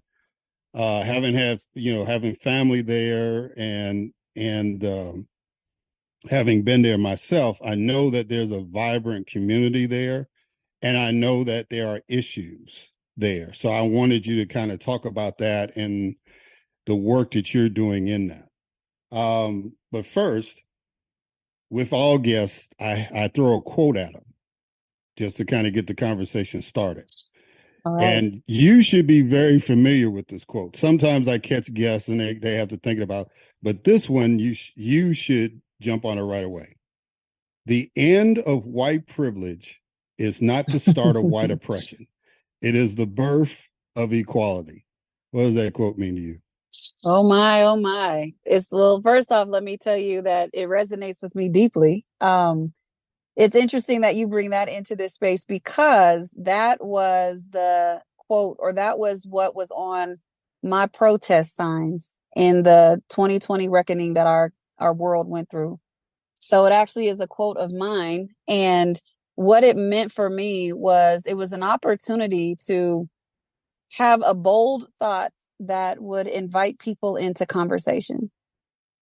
A: having family there and having been there myself, I know that there's a vibrant community there, and I know that there are issues there. So I wanted you to kind of talk about that and the work that you're doing in that. But first, with all guests, I throw a quote at them just to kind of get the conversation started.
D: All right.
A: And you should be very familiar with this quote. Sometimes I catch guests and they have to think about, but this one you should jump on it right away. The end of white privilege is not the start of white oppression. It is the birth of equality. What does that quote mean to you?
D: Oh my, oh my. Well, first off, let me tell you that it resonates with me deeply. It's interesting that you bring that into this space because that was the quote, or that was what was on my protest signs in the 2020 reckoning that our world went through. So it actually is a quote of mine. And what it meant for me was it was an opportunity to have a bold thought that would invite people into conversation,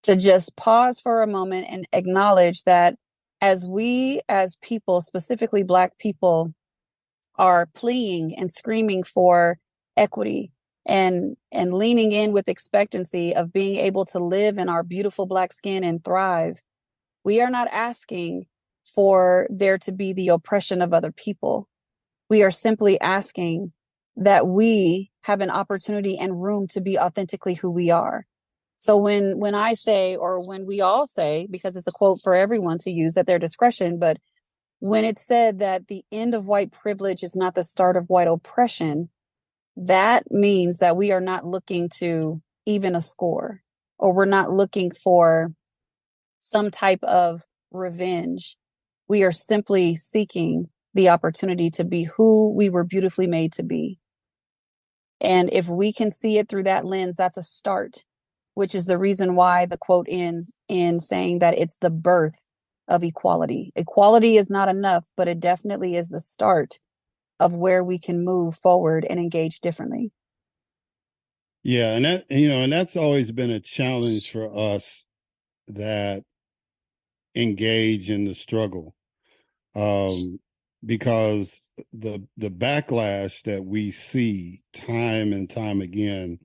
D: to just pause for a moment and acknowledge that as we as people, specifically Black people, are pleading and screaming for equity and leaning in with expectancy of being able to live in our beautiful Black skin and thrive, we are not asking for there to be the oppression of other people. We are simply asking that we have an opportunity and room to be authentically who we are. So when I say, or when we all say, because it's a quote for everyone to use at their discretion, but when it's said that the end of white privilege is not the start of white oppression, that means that we are not looking to even a score, or we're not looking for some type of revenge. We are simply seeking the opportunity to be who we were beautifully made to be. And if we can see it through that lens, that's a start, which is the reason why the quote ends in saying that it's the birth of equality. Equality is not enough, but it definitely is the start of where we can move forward and engage differently.
A: Yeah, and that's always been a challenge for us that engage in the struggle. Because the backlash that we see time and time again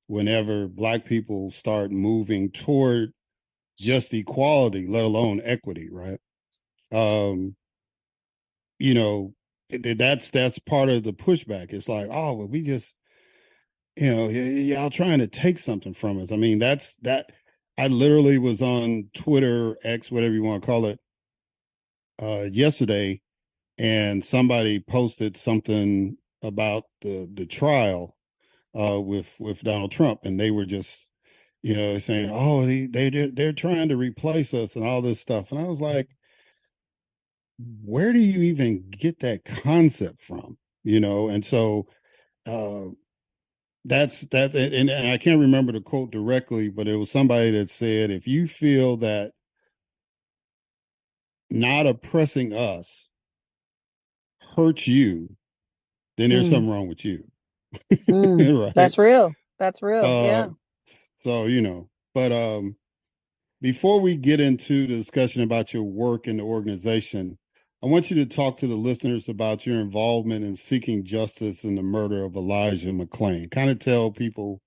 A: whenever Black people start moving toward just equality, let alone equity, right? Um, you know, that's part of the pushback. It's like, oh, well, we just, y'all trying to take something from us. I mean, that. I literally was on Twitter, X, whatever you want to call it, yesterday, and somebody posted something about the trial with Donald Trump, and they were just saying, oh, they're trying to replace us and all this stuff, and I was like, where do you even get that concept from? And so uh, that's that, and I can't remember the quote directly, but it was somebody that said, if you feel that not oppressing us hurts you, then there's
D: Mm,
A: something wrong with you. Right.
D: that's real. That's real.
A: Uh,
D: Yeah.
A: so, but before we get into the discussion about your work in the organization, I want you to talk to the listeners about your involvement in seeking justice in the murder of Elijah McClain. Kind of tell people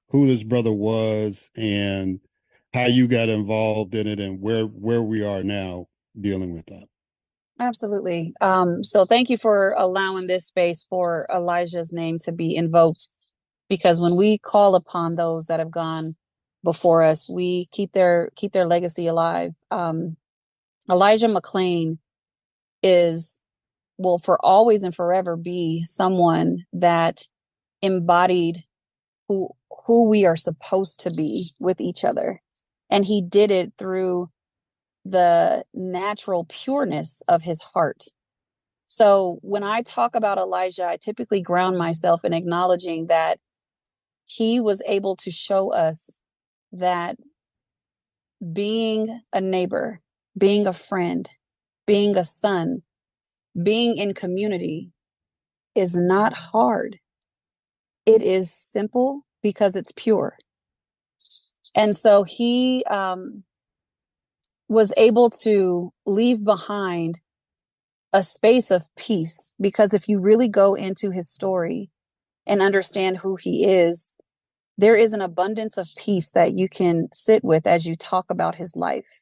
A: who this brother was and how you got involved in it and where we are now dealing with that.
D: Absolutely. So thank you for allowing this space for Elijah's name to be invoked, because when we call upon those that have gone before us, we keep their legacy alive. Elijah McClain will for always and forever be someone that embodied who we are supposed to be with each other. And he did it through the natural pureness of his heart. So when I talk about Elijah, I typically ground myself in acknowledging that he was able to show us that being a neighbor, being a friend, being a son, being in community is not hard. It is simple because it's pure. And so he was able to leave behind a space of peace, because if you really go into his story and understand who he is, there is an abundance of peace that you can sit with as you talk about his life.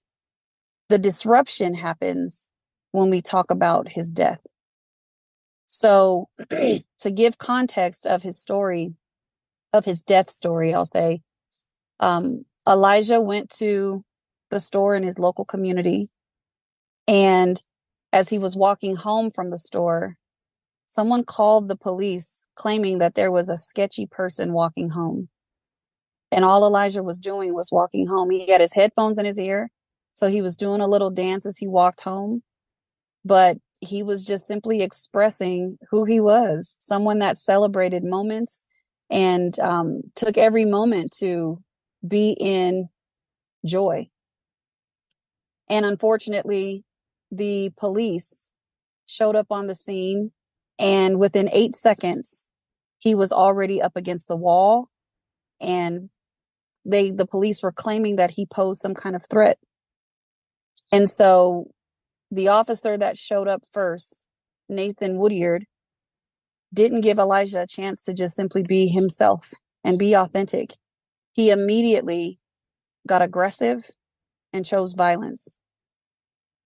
D: The disruption happens when we talk about his death. So to give context of his story, of his death story, I'll say, Elijah went to the store in his local community, and as he was walking home from the store, someone called the police claiming that there was a sketchy person walking home. And all Elijah was doing was walking home. He had his headphones in his ear, so he was doing a little dance as he walked home. But he was just simply expressing who he was, someone that celebrated moments and took every moment to be in joy. And unfortunately, the police showed up on the scene, and within 8 seconds, he was already up against the wall, and the police were claiming that he posed some kind of threat. And so the officer that showed up first, Nathan Woodyard, didn't give Elijah a chance to just simply be himself and be authentic. He immediately got aggressive and chose violence.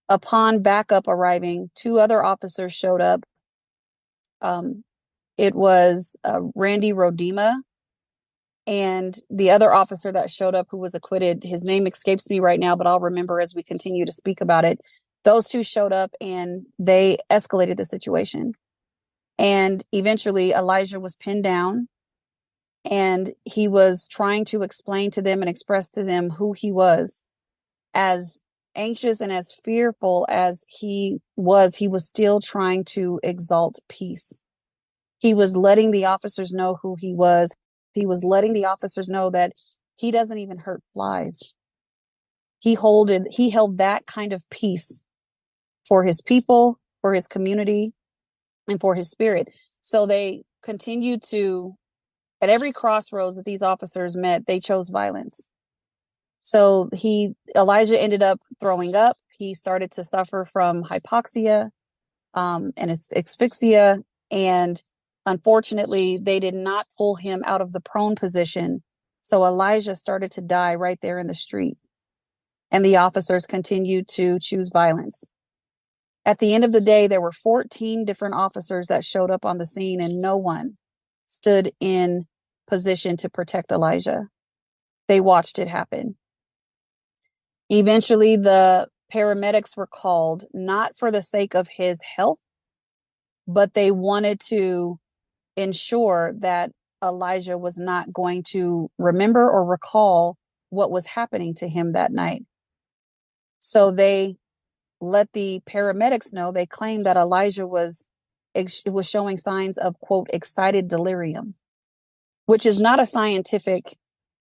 D: Upon backup arriving, 2 other officers showed up. It was Randy Rodema, and the other officer that showed up who was acquitted, his name escapes me right now, but I'll remember as we continue to speak about it. Those 2 showed up and they escalated the situation. And eventually Elijah was pinned down, and he was trying to explain to them and express to them who he was. As anxious and as fearful as he was still trying to exalt peace. He was letting the officers know who he was. He was letting the officers know that he doesn't even hurt flies. He held that kind of peace for his people, for his community, and for his spirit. So they continued to, at every crossroads that these officers met, they chose violence. So Elijah ended up throwing up. He started to suffer from hypoxia and asphyxia. And unfortunately, they did not pull him out of the prone position. So Elijah started to die right there in the street. And the officers continued to choose violence. At the end of the day, there were 14 different officers that showed up on the scene, and no one stood in position to protect Elijah. They watched it happen. Eventually, the paramedics were called, not for the sake of his health, but they wanted to ensure that Elijah was not going to remember or recall what was happening to him that night. So they let the paramedics know. They claimed that Elijah was showing signs of, quote, excited delirium, which is not a scientific,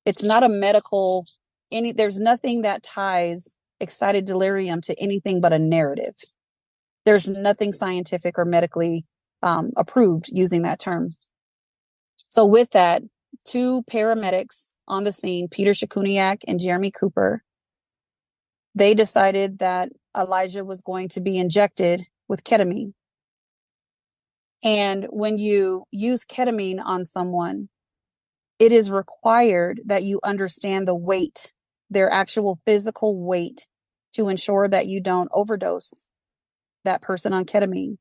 D: it's not a medical, there's nothing that ties excited delirium to anything but a narrative. There's nothing scientific or medically approved using that term. So with that, two paramedics on the scene, Peter Shakuniak and Jeremy Cooper, they decided that Elijah was going to be injected with ketamine. And when you use ketamine on someone, it is required that you understand the weight, their actual physical weight, to ensure that you don't overdose that person on ketamine.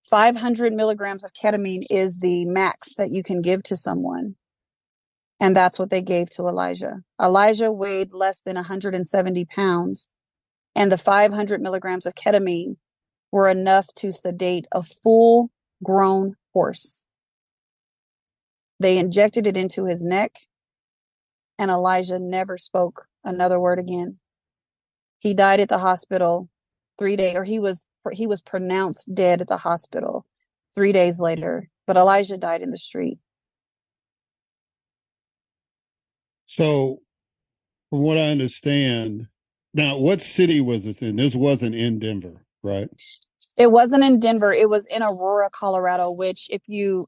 D: 500 milligrams of ketamine is the max that you can give to someone. And that's what they gave to Elijah. Elijah weighed less than 170 pounds, and the 500 milligrams of ketamine were enough to sedate a full-grown horse. They injected it into his neck, and Elijah never spoke another word again. He died at the hospital 3 days, or he was pronounced dead at the hospital 3 days later, but Elijah died in the street.
A: So, from what I understand, now what city was this in? This wasn't in Denver, right?
D: It wasn't in Denver. It was in Aurora, Colorado, which, if you,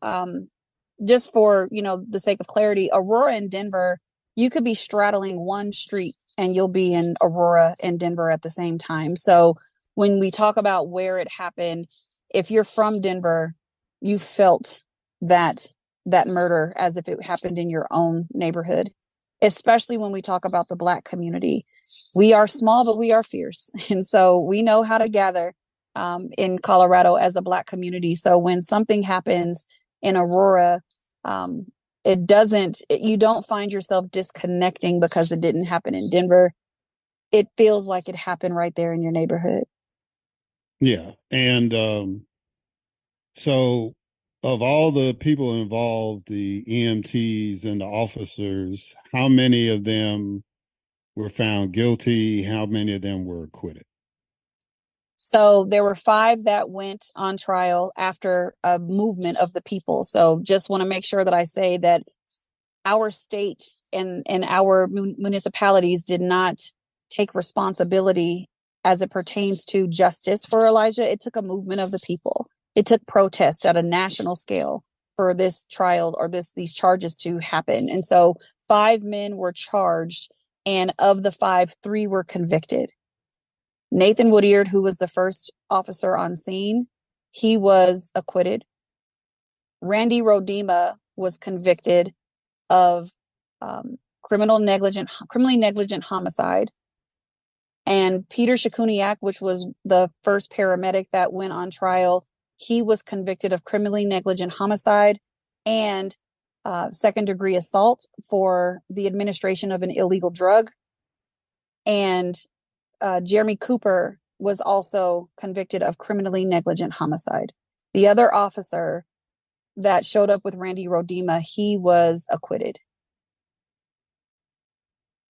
D: just for, the sake of clarity, Aurora and Denver, you could be straddling one street and you'll be in Aurora and Denver at the same time. So when we talk about where it happened, if you're from Denver, you felt that murder as if it happened in your own neighborhood, especially when we talk about the Black community. We are small, but we are fierce. And so we know how to gather in Colorado as a Black community. So when something happens in Aurora, you don't find yourself disconnecting because it didn't happen in Denver. It feels like it happened right there in your neighborhood.
A: Yeah. And so of all the people involved, the EMTs and the officers, how many of them were found guilty? How many of them were acquitted?
D: So there were 5 that went on trial after a movement of the people. So just want to make sure that I say that our state and our municipalities did not take responsibility as it pertains to justice for Elijah. It took a movement of the people. It took protests at a national scale for this trial or these charges to happen. And so 5 men were charged, and of the 5, 3 were convicted. Nathan Woodyard, who was the first officer on scene, he was acquitted. Randy Rodema was convicted of criminally negligent homicide. And Peter Shakuniak, which was the first paramedic that went on trial, he was convicted of criminally negligent homicide and second-degree assault for the administration of an illegal drug. And Jeremy Cooper was also convicted of criminally negligent homicide. The other officer that showed up with Randy Rodema, he was acquitted.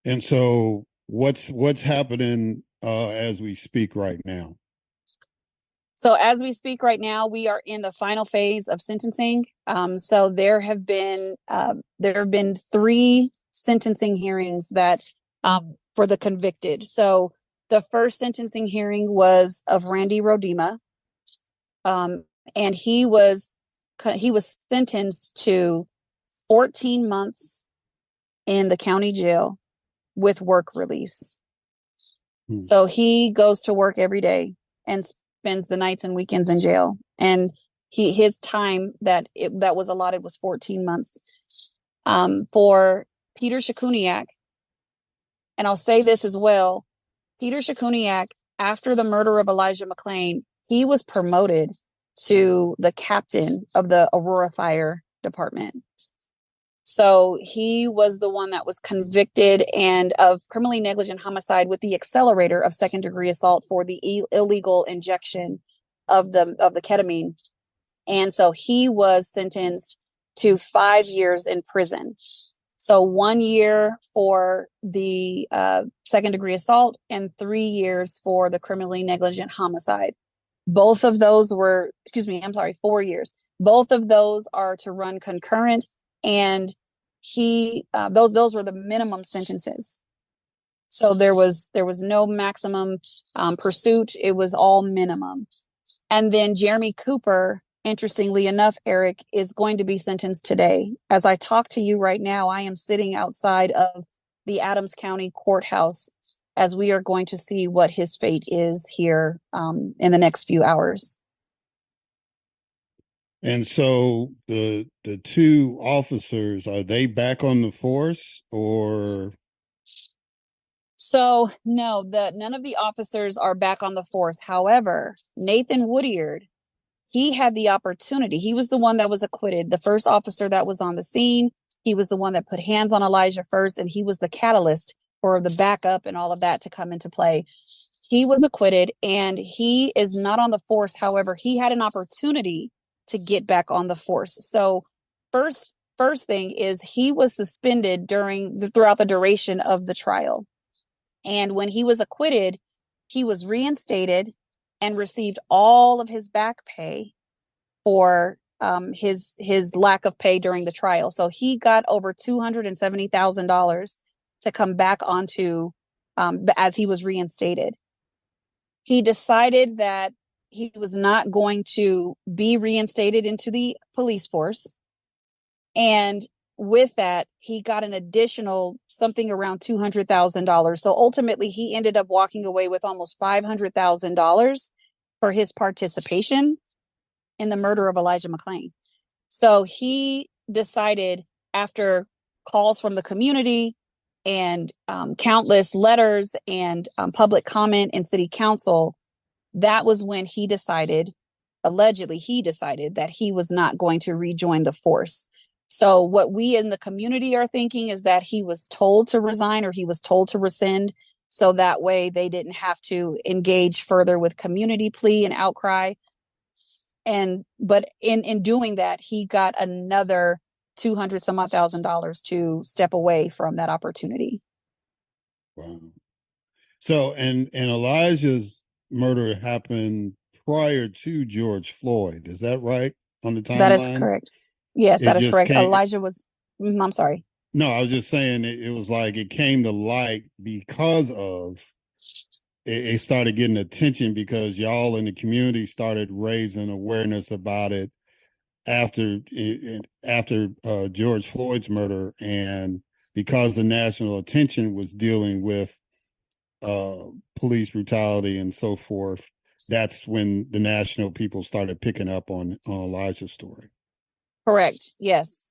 A: And so what's happening as we speak right now?
D: So as we speak right now, we are in the final phase of sentencing. So there have been 3 sentencing hearings that for the convicted. So the first sentencing hearing was of Randy Rodema, and he was sentenced to 14 months in the county jail with work release. So he goes to work every day and spends the nights and weekends in jail. And his time that was allotted was 14 months. For Peter Shakuniak, and I'll say this as well, Peter Shakuniak after the murder of Elijah McClain, he was promoted to the captain of the Aurora Fire Department. So he was the one that was convicted and of criminally negligent homicide with the accelerator of second-degree assault for the illegal injection of the ketamine. And so he was sentenced to 5 years in prison. So 1 year for the second-degree assault and 3 years for the criminally negligent homicide. Both of those were, 4 years. Both of those are to run concurrent, and those were the minimum sentences. So there was no maximum pursuit. It was all minimum. And then Jeremy Cooper, interestingly enough, Eric, is going to be sentenced today. As I talk to you right now, I am sitting outside of the Adams County Courthouse as we are going to see what his fate is here in the next few hours.
A: And so the two officers, are they back on the force or?
D: So no, none of the officers are back on the force. However, Nathan Woodyard, he had the opportunity. He was the one that was acquitted. The first officer that was on the scene. He was the one that put hands on Elijah first, and he was the catalyst for the backup and all of that to come into play. He was acquitted, and he is not on the force. However, he had an opportunity to get back on the force. So first thing is he was suspended throughout the duration of the trial. And when he was acquitted, he was reinstated and received all of his back pay for his lack of pay during the trial. So he got over $270,000 to come back onto as he was reinstated. He decided that he was not going to be reinstated into the police force. And with that, he got an additional something around $200,000. So ultimately, he ended up walking away with almost $500,000 for his participation in the murder of Elijah McClain. So he decided, after calls from the community and countless letters and public comment in city council, that was when allegedly he decided that he was not going to rejoin the force. So what we in the community are thinking is that he was told to resign, or he was told to rescind, so that way they didn't have to engage further with community plea and outcry. But in doing that, he got another $200,000 to step away from that opportunity.
A: Wow. So, and Elijah's murder happened prior to George Floyd. Is that right on the timeline?
D: That is correct. Yes, that is correct. Elijah was, I'm sorry.
A: No, I was just saying it was like it came to light because of, it started getting attention because y'all in the community started raising awareness about it after George Floyd's murder, and because the national attention was dealing with police brutality and so forth, that's when the national people started picking up on Elijah's story.
D: Correct. Yes.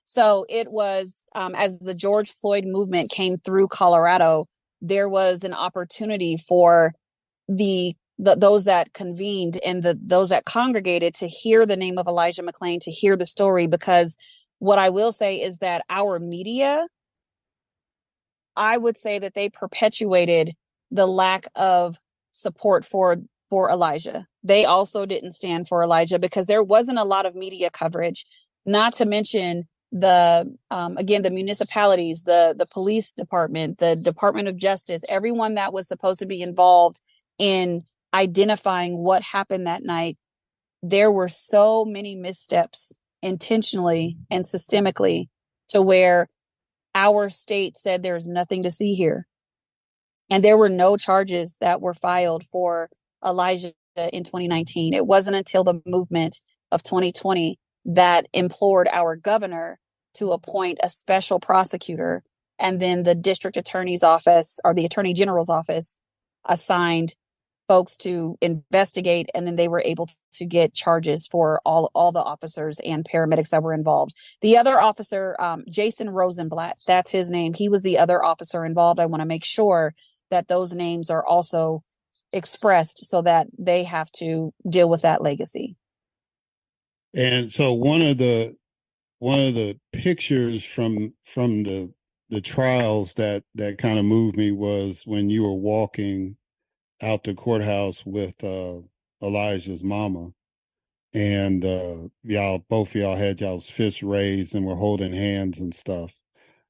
D: So it was as the George Floyd movement came through Colorado, there was an opportunity for those that convened and those that congregated to hear the name of Elijah McClain, to hear the story. Because what I will say is that our media, I would say that they perpetuated the lack of support for Elijah. They also didn't stand for Elijah because there wasn't a lot of media coverage, not to mention the municipalities, the police department, the Department of Justice, everyone that was supposed to be involved in identifying what happened that night. There were so many missteps intentionally and systemically to where our state said there's nothing to see here. And there were no charges that were filed for Elijah in 2019. It wasn't until the movement of 2020 that implored our governor to appoint a special prosecutor, and then the district attorney's office, or the attorney general's office, assigned folks to investigate, and then they were able to get charges for all the officers and paramedics that were involved. The other officer, Jason Rosenblatt, that's his name. He was the other officer involved. I want to make sure that those names are also expressed so that they have to deal with that legacy.
A: And so one of the pictures from the trials that kind of moved me was when you were walking out the courthouse with Elijah's mama, and both of y'all had y'all's fists raised and were holding hands and stuff.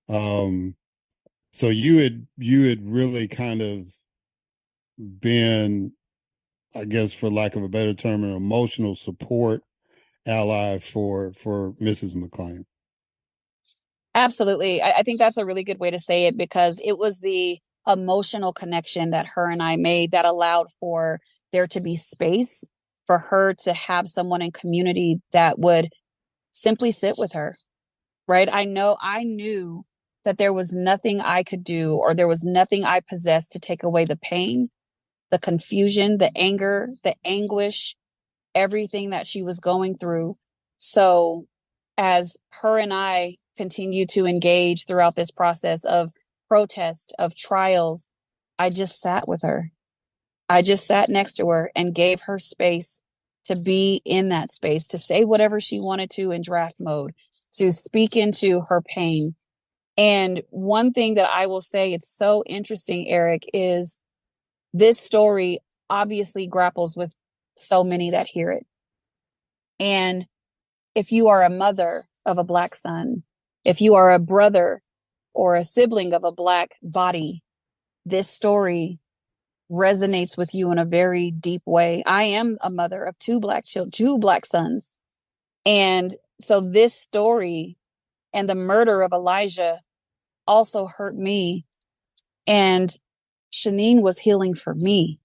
A: So you had really kind of been, I guess, for lack of a better term, an emotional support ally for Mrs. McClain.
D: Absolutely. I think that's a really good way to say it, because it was the emotional connection that her and I made that allowed for there to be space for her to have someone in community that would simply sit with her. Right. I knew that there was nothing I could do, or there was nothing I possessed to take away the pain, the confusion, the anger, the anguish, everything that she was going through. So as her and I continue to engage throughout this process of protest, of trials, I just sat with her. I just sat next to her and gave her space to be in that space, to say whatever she wanted to in draft mode, to speak into her pain. And one thing that I will say, it's so interesting, Eric, is this story obviously grapples with so many that hear it. And if you are a mother of a Black son, if you are a brother or a sibling of a Black body, this story resonates with you in a very deep way. I am a mother of two Black children, two Black sons. And so this story and the murder of Elijah also hurt me. And Shanine was healing for me.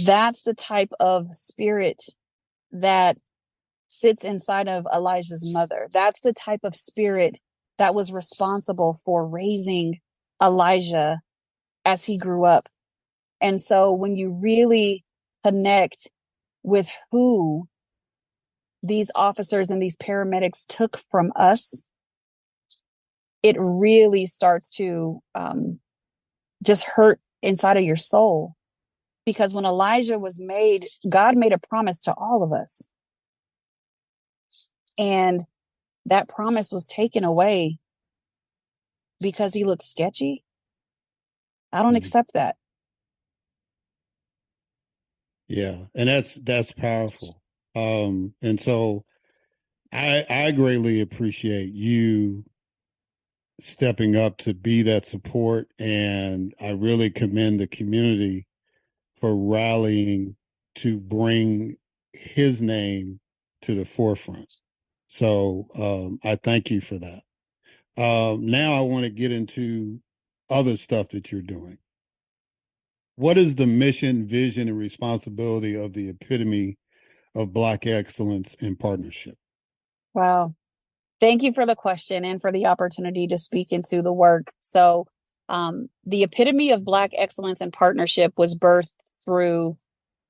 D: That's the type of spirit that sits inside of Elijah's mother. That's the type of spirit that was responsible for raising Elijah as he grew up. And so when you really connect with who these officers and these paramedics took from us, it really starts to just hurt inside of your soul. Because when Elijah was made, God made a promise to all of us. And that promise was taken away because he looked sketchy. I don't accept that.
A: Yeah, and that's powerful. And so I greatly appreciate you stepping up to be that support, and I really commend the community for rallying to bring his name to the forefront. So I thank you for that. Now I want to get into other stuff that you're doing. What is the mission, vision, and responsibility of the Epitome of Black Excellence in Partnership?
D: Wow. Thank you for the question and for the opportunity to speak into the work. So the Epitome of Black Excellence in Partnership was birthed through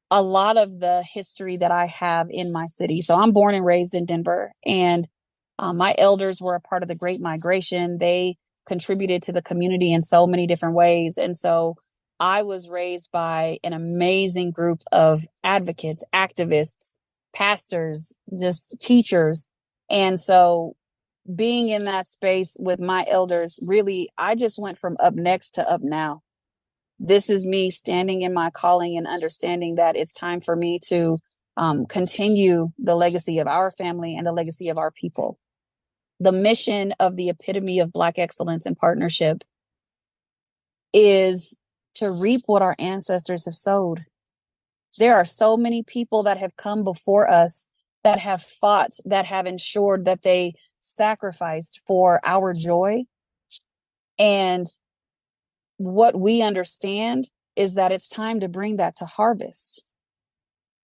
D: a lot of the history that I have in my city. So I'm born and raised in Denver, and my elders were a part of the Great Migration. They contributed to the community in so many different ways. And so I was raised by an amazing group of advocates, activists, pastors, just teachers. And so being in that space with my elders, really, I just went from up next to up now. This is me standing in my calling and understanding that it's time for me to continue the legacy of our family and the legacy of our people. The mission of the Epitome of Black Excellence in Partnership is to reap what our ancestors have sowed. There are so many people that have come before us that have fought, that have ensured that they sacrificed for our joy. And what we understand is that it's time to bring that to harvest.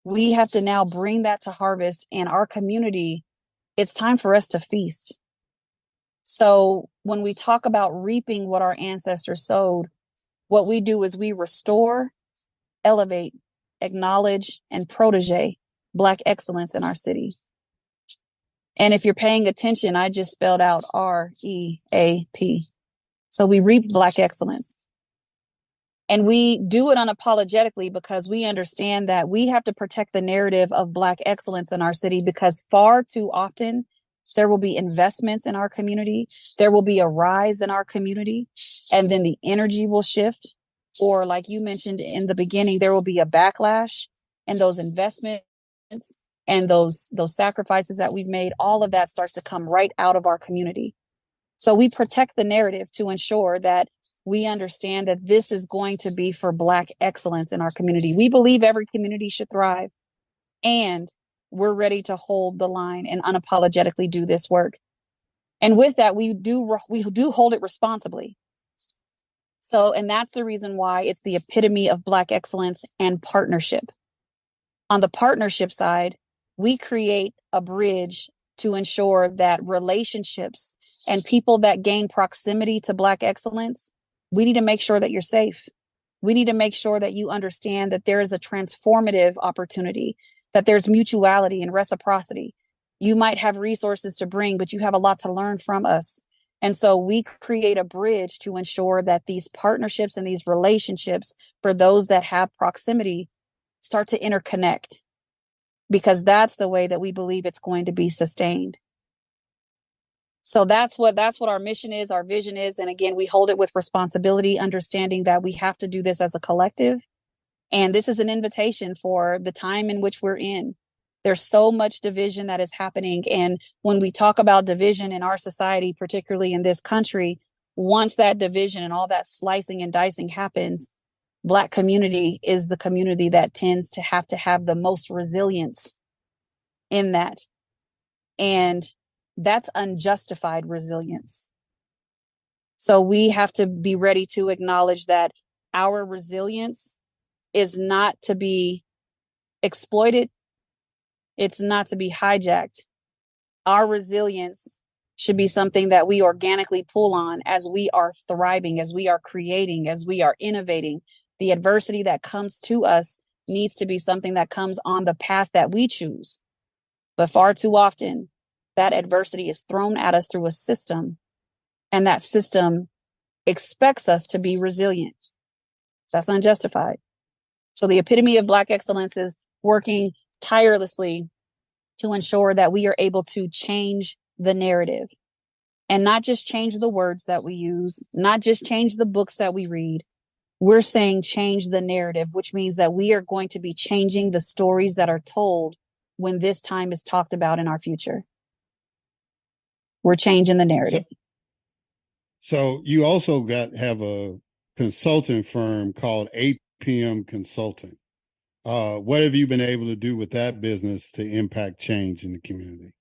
D: We have to now bring that to harvest, and our community, it's time for us to feast. So when we talk about reaping what our ancestors sowed, what we do is we restore, elevate, acknowledge, and protege Black excellence in our city. And if you're paying attention, I just spelled out REAP. So we reap Black excellence. And we do it unapologetically because we understand that we have to protect the narrative of Black excellence in our city, because far too often there will be investments in our community, there will be a rise in our community, and then the energy will shift. Or like you mentioned in the beginning, there will be a backlash, and those investments and those sacrifices that we've made, all of that starts to come right out of our community. So we protect the narrative to ensure that we understand that this is going to be for Black excellence in our community. We believe every community should thrive, and we're ready to hold the line and unapologetically do this work. And with that, we do hold it responsibly. So, and that's the reason why it's the epitome of Black excellence and partnership. On the partnership side, we create a bridge to ensure that relationships and people that gain proximity to Black excellence, we need to make sure that you're safe. We need to make sure that you understand that there is a transformative opportunity, that there's mutuality and reciprocity. You might have resources to bring, but you have a lot to learn from us. And so we create a bridge to ensure that these partnerships and these relationships, for those that have proximity, start to interconnect, because that's the way that we believe it's going to be sustained. So that's what our mission is, our vision is. And again, we hold it with responsibility, understanding that we have to do this as a collective. And this is an invitation for the time in which we're in. There's so much division that is happening. And when we talk about division in our society, particularly in this country, once that division and all that slicing and dicing happens, Black community is the community that tends to have the most resilience in that. And that's unjustified resilience. So we have to be ready to acknowledge that our resilience is not to be exploited. It's not to be hijacked. Our resilience should be something that we organically pull on as we are thriving, as we are creating, as we are innovating. The adversity that comes to us needs to be something that comes on the path that we choose. But far too often, that adversity is thrown at us through a system, and that system expects us to be resilient. That's unjustified. So the epitome of Black excellence is working tirelessly to ensure that we are able to change the narrative, and not just change the words that we use, not just change the books that we read. We're saying change the narrative, which means that we are going to be changing the stories that are told when this time is talked about in our future. We're changing the narrative.
A: So you also have a consulting firm called APM Consulting. What have you been able to do with that business to impact change in the community?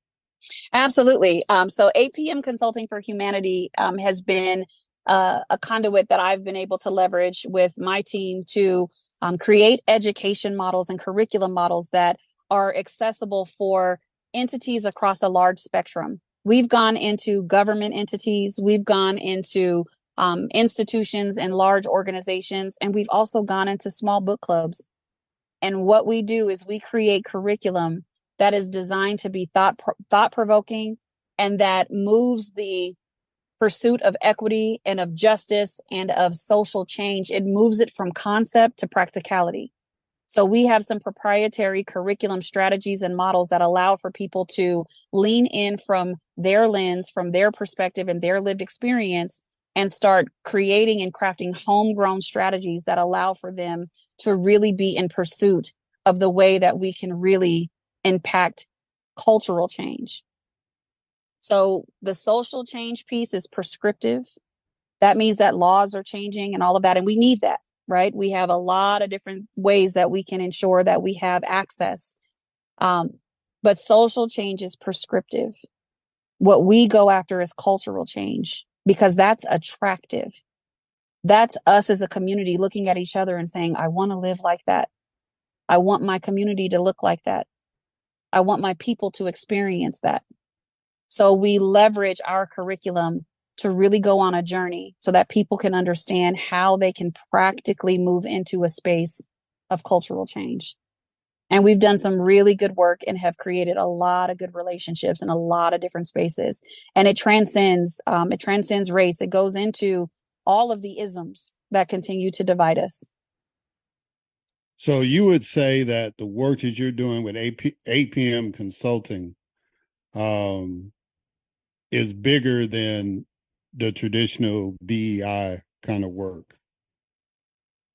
D: Absolutely. So APM Consulting for Humanity has been a conduit that I've been able to leverage with my team to create education models and curriculum models that are accessible for entities across a large spectrum. We've gone into government entities, we've gone into institutions and large organizations, and we've also gone into small book clubs. And what we do is we create curriculum that is designed to be thought-provoking and that moves the pursuit of equity and of justice and of social change. It moves it from concept to practicality. So we have some proprietary curriculum strategies and models that allow for people to lean in from their lens, from their perspective and their lived experience, and start creating and crafting homegrown strategies that allow for them to really be in pursuit of the way that we can really impact cultural change. So the social change piece is prescriptive. That means that laws are changing and all of that, and we need that. Right? We have a lot of different ways that we can ensure that we have access. But social change is prescriptive. What we go after is cultural change, because that's attractive. That's us as a community looking at each other and saying, I want to live like that. I want my community to look like that. I want my people to experience that. So we leverage our curriculum to really go on a journey so that people can understand how they can practically move into a space of cultural change. And we've done some really good work and have created a lot of good relationships in a lot of different spaces. And it transcends race. It goes into all of the isms. that continue to divide us.
A: So you would say that the work that you're doing with APM Consulting is bigger than the traditional DEI kind of work.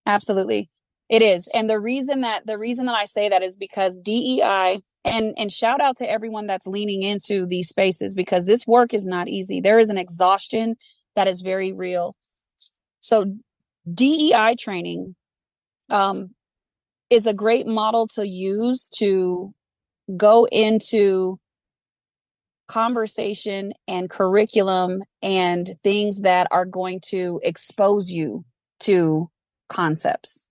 D: Absolutely. It is. And the reason that I say that is because DEI, and shout out to everyone that's leaning into these spaces, because this work is not easy. There is an exhaustion that is very real. So DEI training is a great model to use to go into conversation and curriculum and things that are going to expose you to concepts.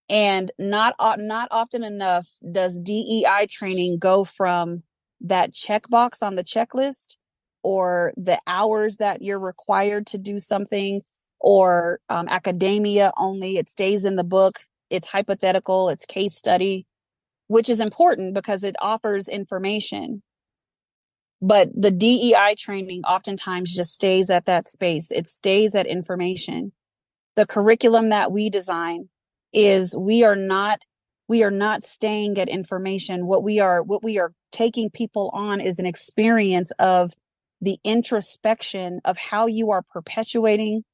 D: And not often enough does DEI training go from that checkbox on the checklist, or the hours that you're required to do something, or academia only. It stays in the book. It's hypothetical. It's case study, which is important because it offers information. But the DEI training oftentimes just stays at that space. It stays at information. The curriculum that we design is we are not staying at information. What we are taking people on is an experience of the introspection of how you are perpetuating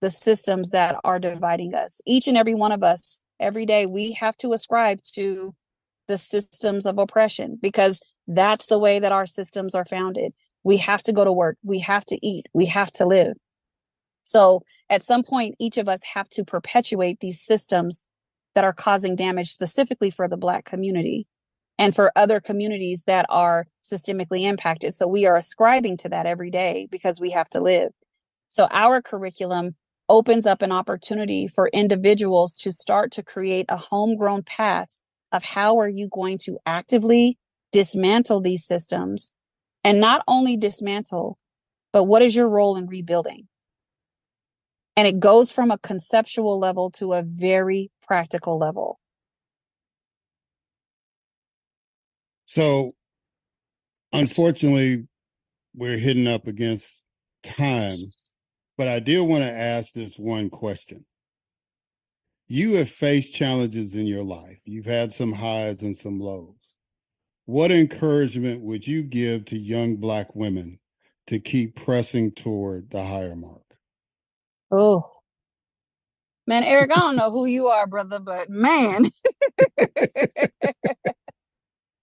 D: the systems that are dividing us. Each and every one of us, every day, we have to ascribe to the systems of oppression, because that's the way that our systems are founded. We have to go to work. We have to eat. We have to live. So at some point, each of us have to perpetuate these systems that are causing damage specifically for the Black community and for other communities that are systemically impacted. So we are ascribing to that every day because we have to live. So our curriculum opens up an opportunity for individuals to start to create a homegrown path of how are you going to actively dismantle these systems, and not only dismantle, but what is your role in rebuilding? And it goes from a conceptual level to a very practical level.
A: So, unfortunately, we're hitting up against time, but I did want to ask this one question. You have faced challenges in your life. You've had some highs and some lows. What encouragement would you give to young Black women to keep pressing toward the higher mark?
D: Oh, man, Eric, I don't know who you are, brother, but man,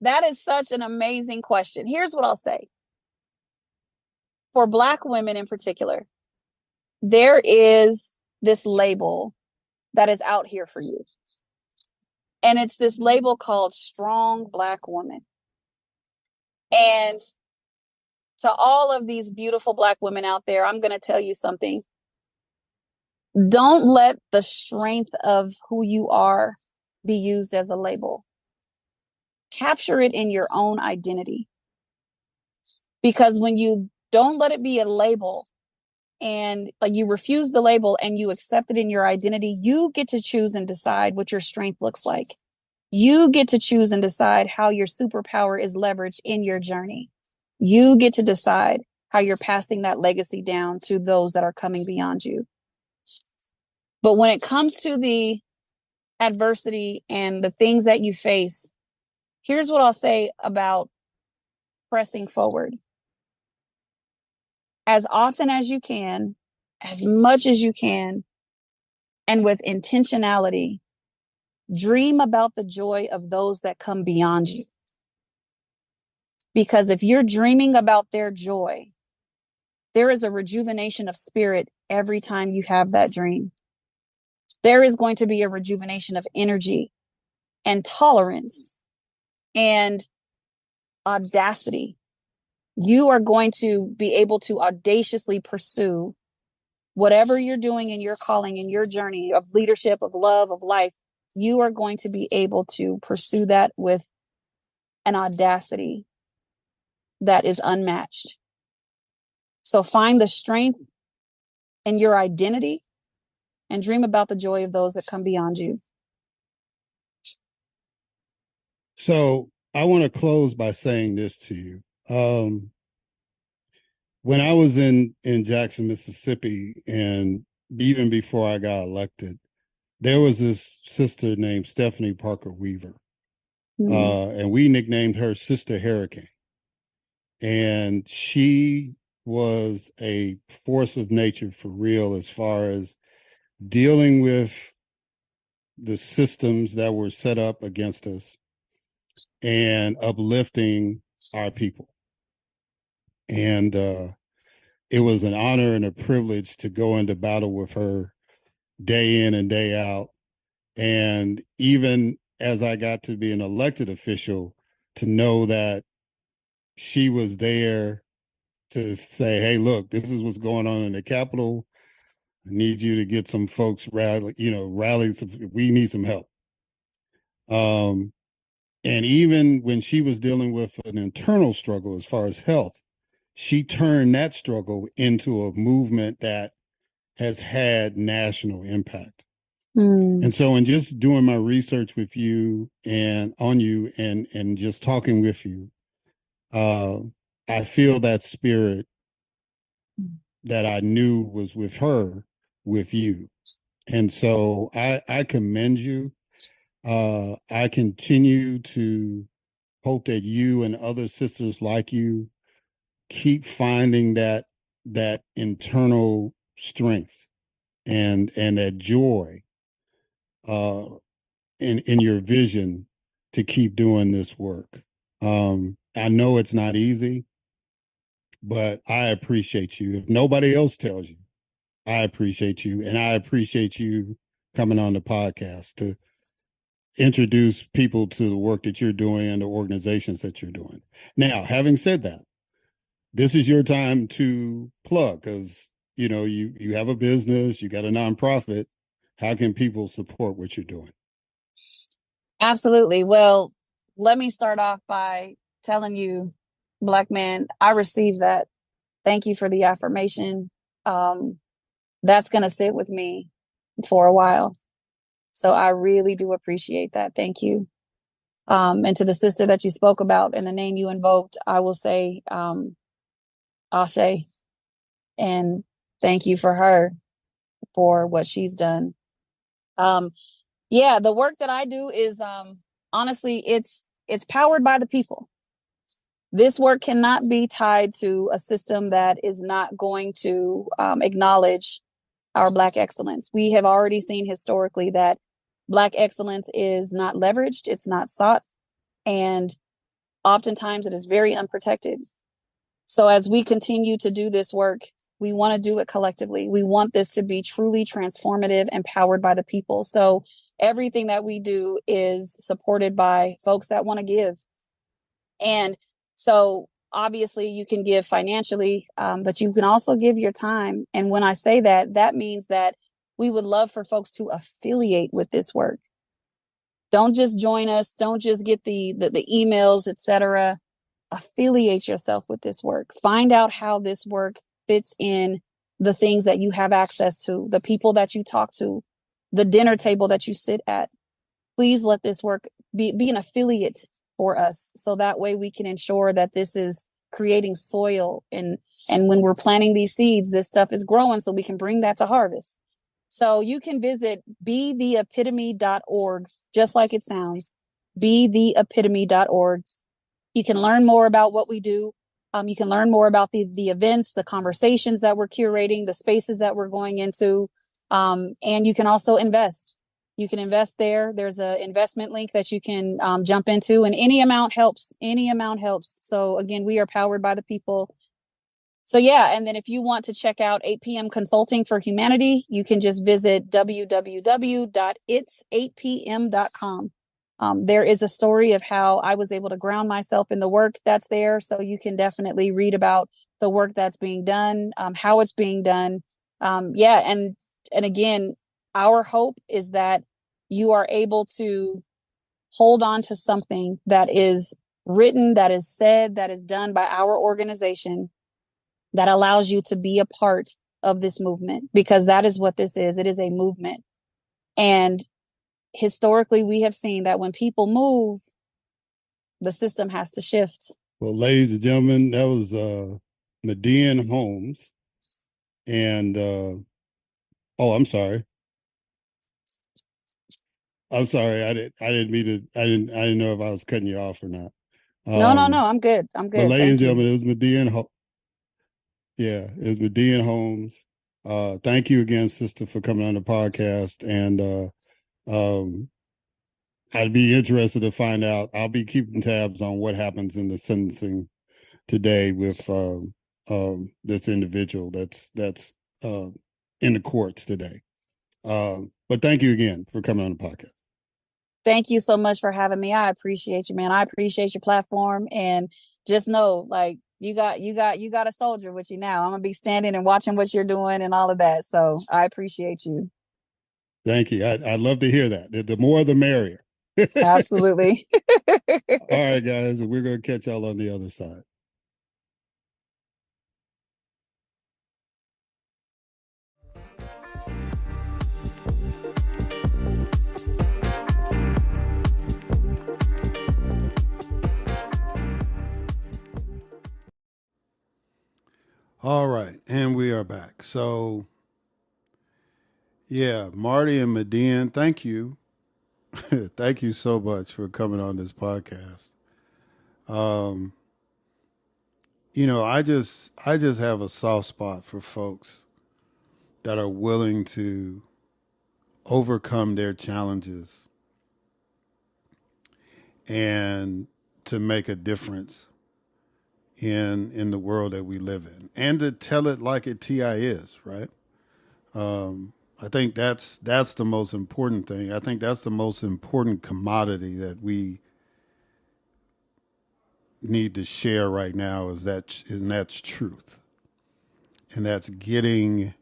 D: that is such an amazing question. Here's what I'll say. For Black women in particular, there is this label that is out here for you. And it's this label called strong Black woman. And to all of these beautiful Black women out there, I'm going to tell you something. Don't let the strength of who you are be used as a label. Capture it in your own identity. Because when you don't let it be a label, and like you refuse the label and you accept it in your identity, you get to choose and decide what your strength looks like. You get to choose and decide how your superpower is leveraged in your journey. You get to decide how you're passing that legacy down to those that are coming beyond you. But when it comes to the adversity and the things that you face, here's what I'll say about pressing forward. As often as you can, as much as you can, and with intentionality, dream about the joy of those that come beyond you. Because if you're dreaming about their joy, there is a rejuvenation of spirit every time you have that dream. There is going to be a rejuvenation of energy and tolerance and audacity. You are going to be able to audaciously pursue whatever you're doing in your calling, in your journey of leadership, of love, of life. You are going to be able to pursue that with an audacity that is unmatched. So find the strength in your identity and dream about the joy of those that come beyond you.
A: So I want to close by saying this to you. When I was in Jackson, Mississippi, and even before I got elected, there was this sister named Stephanie Parker Weaver, and we nicknamed her Sister Hurricane. And she was a force of nature for real as far as dealing with the systems that were set up against us and uplifting our people. And it was an honor and a privilege to go into battle with her day in and day out. And even as I got to be an elected official, to know that she was there to say, hey, look, this is what's going on in the Capitol. I need you to get some folks rally. We need some help. And even when she was dealing with an internal struggle as far as health, she turned that struggle into a movement that has had national impact. And so in just doing my research with you and on you and just talking with you, I feel that spirit that I knew was with her, with you. And so I commend you. I continue to hope that you and other sisters like you keep finding that internal strength and that joy in your vision to keep doing this work. I know it's not easy, but I appreciate you. If nobody else tells you, I appreciate you, and I appreciate you coming on the podcast to introduce people to the work that you're doing and the organizations that you're doing. Now, having said that, this is your time to plug, because you have a business, you got a nonprofit. How can people support what you're doing?
D: Absolutely. Well, let me start off by telling you, Black man, I received that. Thank you for the affirmation. That's going to sit with me for a while. So I really do appreciate that. Thank you. And to the sister that you spoke about and the name you invoked, I will say, Ashe, and thank you for her for what she's done. Yeah, the work that I do is, honestly, it's powered by the people. This work cannot be tied to a system that is not going to acknowledge our Black excellence. We have already seen historically that Black excellence is not leveraged, it's not sought, and oftentimes it is very unprotected. So as we continue to do this work, we want to do it collectively. We want this to be truly transformative and powered by the people. So everything that we do is supported by folks that want to give. And so obviously you can give financially, but you can also give your time. And when I say that, that means that we would love for folks to affiliate with this work. Don't just join us. Don't just get the emails, etc. Affiliate yourself with this work. Find out how this work fits in the things that you have access to, the people that you talk to, the dinner table that you sit at. Please let this work be an affiliate for us, so that way we can ensure that this is creating soil, and when we're planting these seeds, this stuff is growing so we can bring that to harvest. So you can visit betheepitome.org, just like it sounds, betheepitome.org. You can learn more about what we do. You can learn more about the events, the conversations that we're curating, the spaces that we're going into. And you can also invest. You can invest there. There's an investment link that you can jump into, and any amount helps. Any amount helps. So again, we are powered by the people. So yeah, and then if you want to check out 8 p.m. Consulting for Humanity, you can just visit www.its8pm.com. There is a story of how I was able to ground myself in the work that's there. So you can definitely read about the work that's being done, how it's being done. Yeah, and again, our hope is that you are able to hold on to something that is written, that is said, that is done by our organization, that allows you to be a part of this movement, because that is what this is. It is a movement. And historically, we have seen that when people move, the system has to shift.
A: Well, ladies and gentlemen, that was MiDian Holmes. And Oh, I'm sorry. I'm sorry. I didn't know if I was cutting you off or not.
D: No, no,
A: Um,
D: no. I'm good. I'm
A: but
D: good.
A: ladies and
D: Thank you.
A: gentlemen, it was yeah, it was MiDian Holmes. Thank you again, sister, for coming on the podcast. And um, I'd be interested to find out. I'll be keeping tabs on what happens in the sentencing today with this individual that's uh, in the courts today. But thank you again for coming on the podcast.
D: Thank you so much for having me. I appreciate you, man. I appreciate your platform, and just know, like, you got a soldier with you now. I'm gonna be standing and watching what you're doing and all of that. So I appreciate you.
A: Thank you. I'd love to hear that. The more, the merrier.
D: Absolutely.
A: All right, guys, we're going to catch y'all on the other side. All right, and we are back. So, yeah, Marty and MiDian, thank you. Thank you so much for coming on this podcast. Um, I just have a soft spot for folks that are willing to overcome their challenges and to make a difference in the world that we live in, and to tell it like it ti is, right? I think that's the most important thing. I think that's the most important commodity that we need to share right now, and that's truth, and that's getting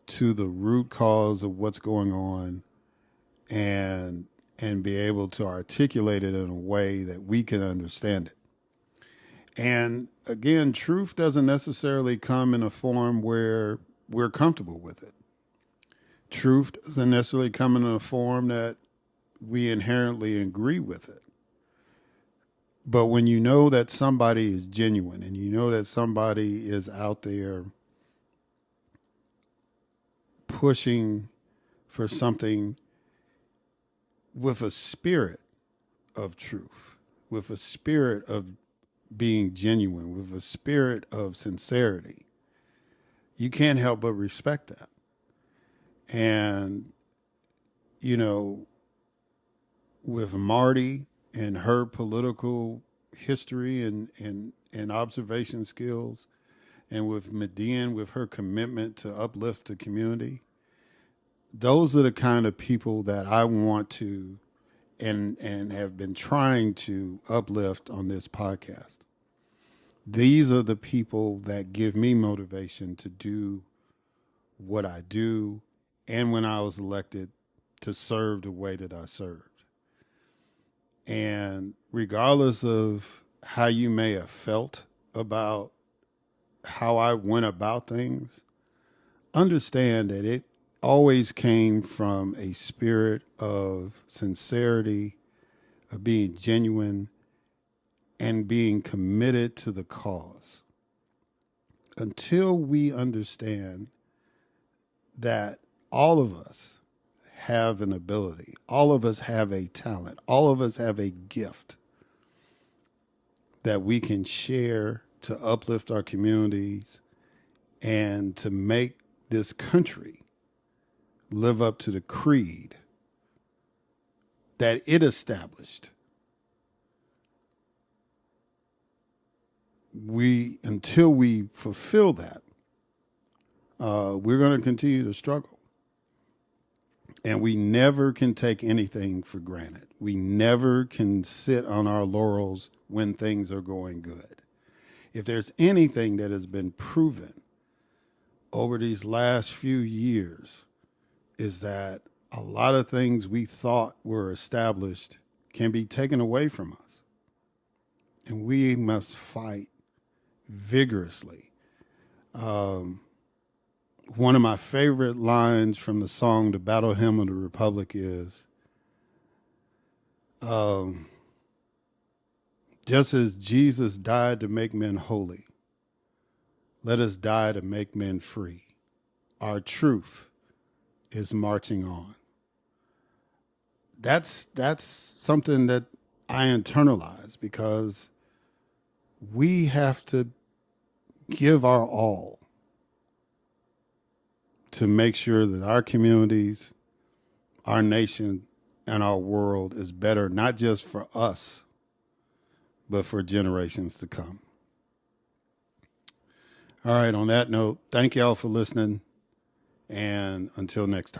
A: to the root cause of what's going on, and be able to articulate it in a way that we can understand it. And again, truth doesn't necessarily come in a form where we're comfortable with it. Truth doesn't necessarily come in a form that we inherently agree with it. But when you know that somebody is genuine, and you know that somebody is out there pushing for something with a spirit of truth, with a spirit of being genuine, with a spirit of sincerity, you can't help but respect that. And, you know, with Marty and her political history and observation skills, and with MiDian with her commitment to uplift the community, those are the kind of people that I want to and have been trying to uplift on this podcast. These are the people that give me motivation to do what I do, and when I was elected, to serve the way that I served. And regardless of how you may have felt about how I went about things, understand that it always came from a spirit of sincerity, of being genuine, and being committed to the cause. Until we understand that all of us have an ability, all of us have a talent, all of us have a gift that we can share to uplift our communities and to make this country live up to the creed that it established. Until we fulfill that, we're going to continue to struggle. And we never can take anything for granted. We never can sit on our laurels when things are going good. If there's anything that has been proven over these last few years, is that a lot of things we thought were established can be taken away from us. And we must fight vigorously. One of my favorite lines from the song The Battle Hymn of the Republic is, just as Jesus died to make men holy, let us die to make men free. Our truth is marching on. That's something that I internalize, because we have to give our all to make sure that our communities, our nation, and our world is better, not just for us, but for generations to come. All right, on that note, thank y'all for listening, and until next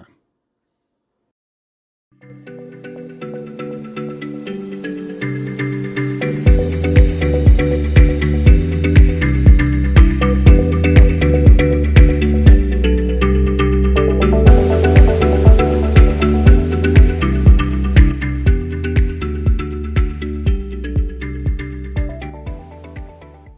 A: time.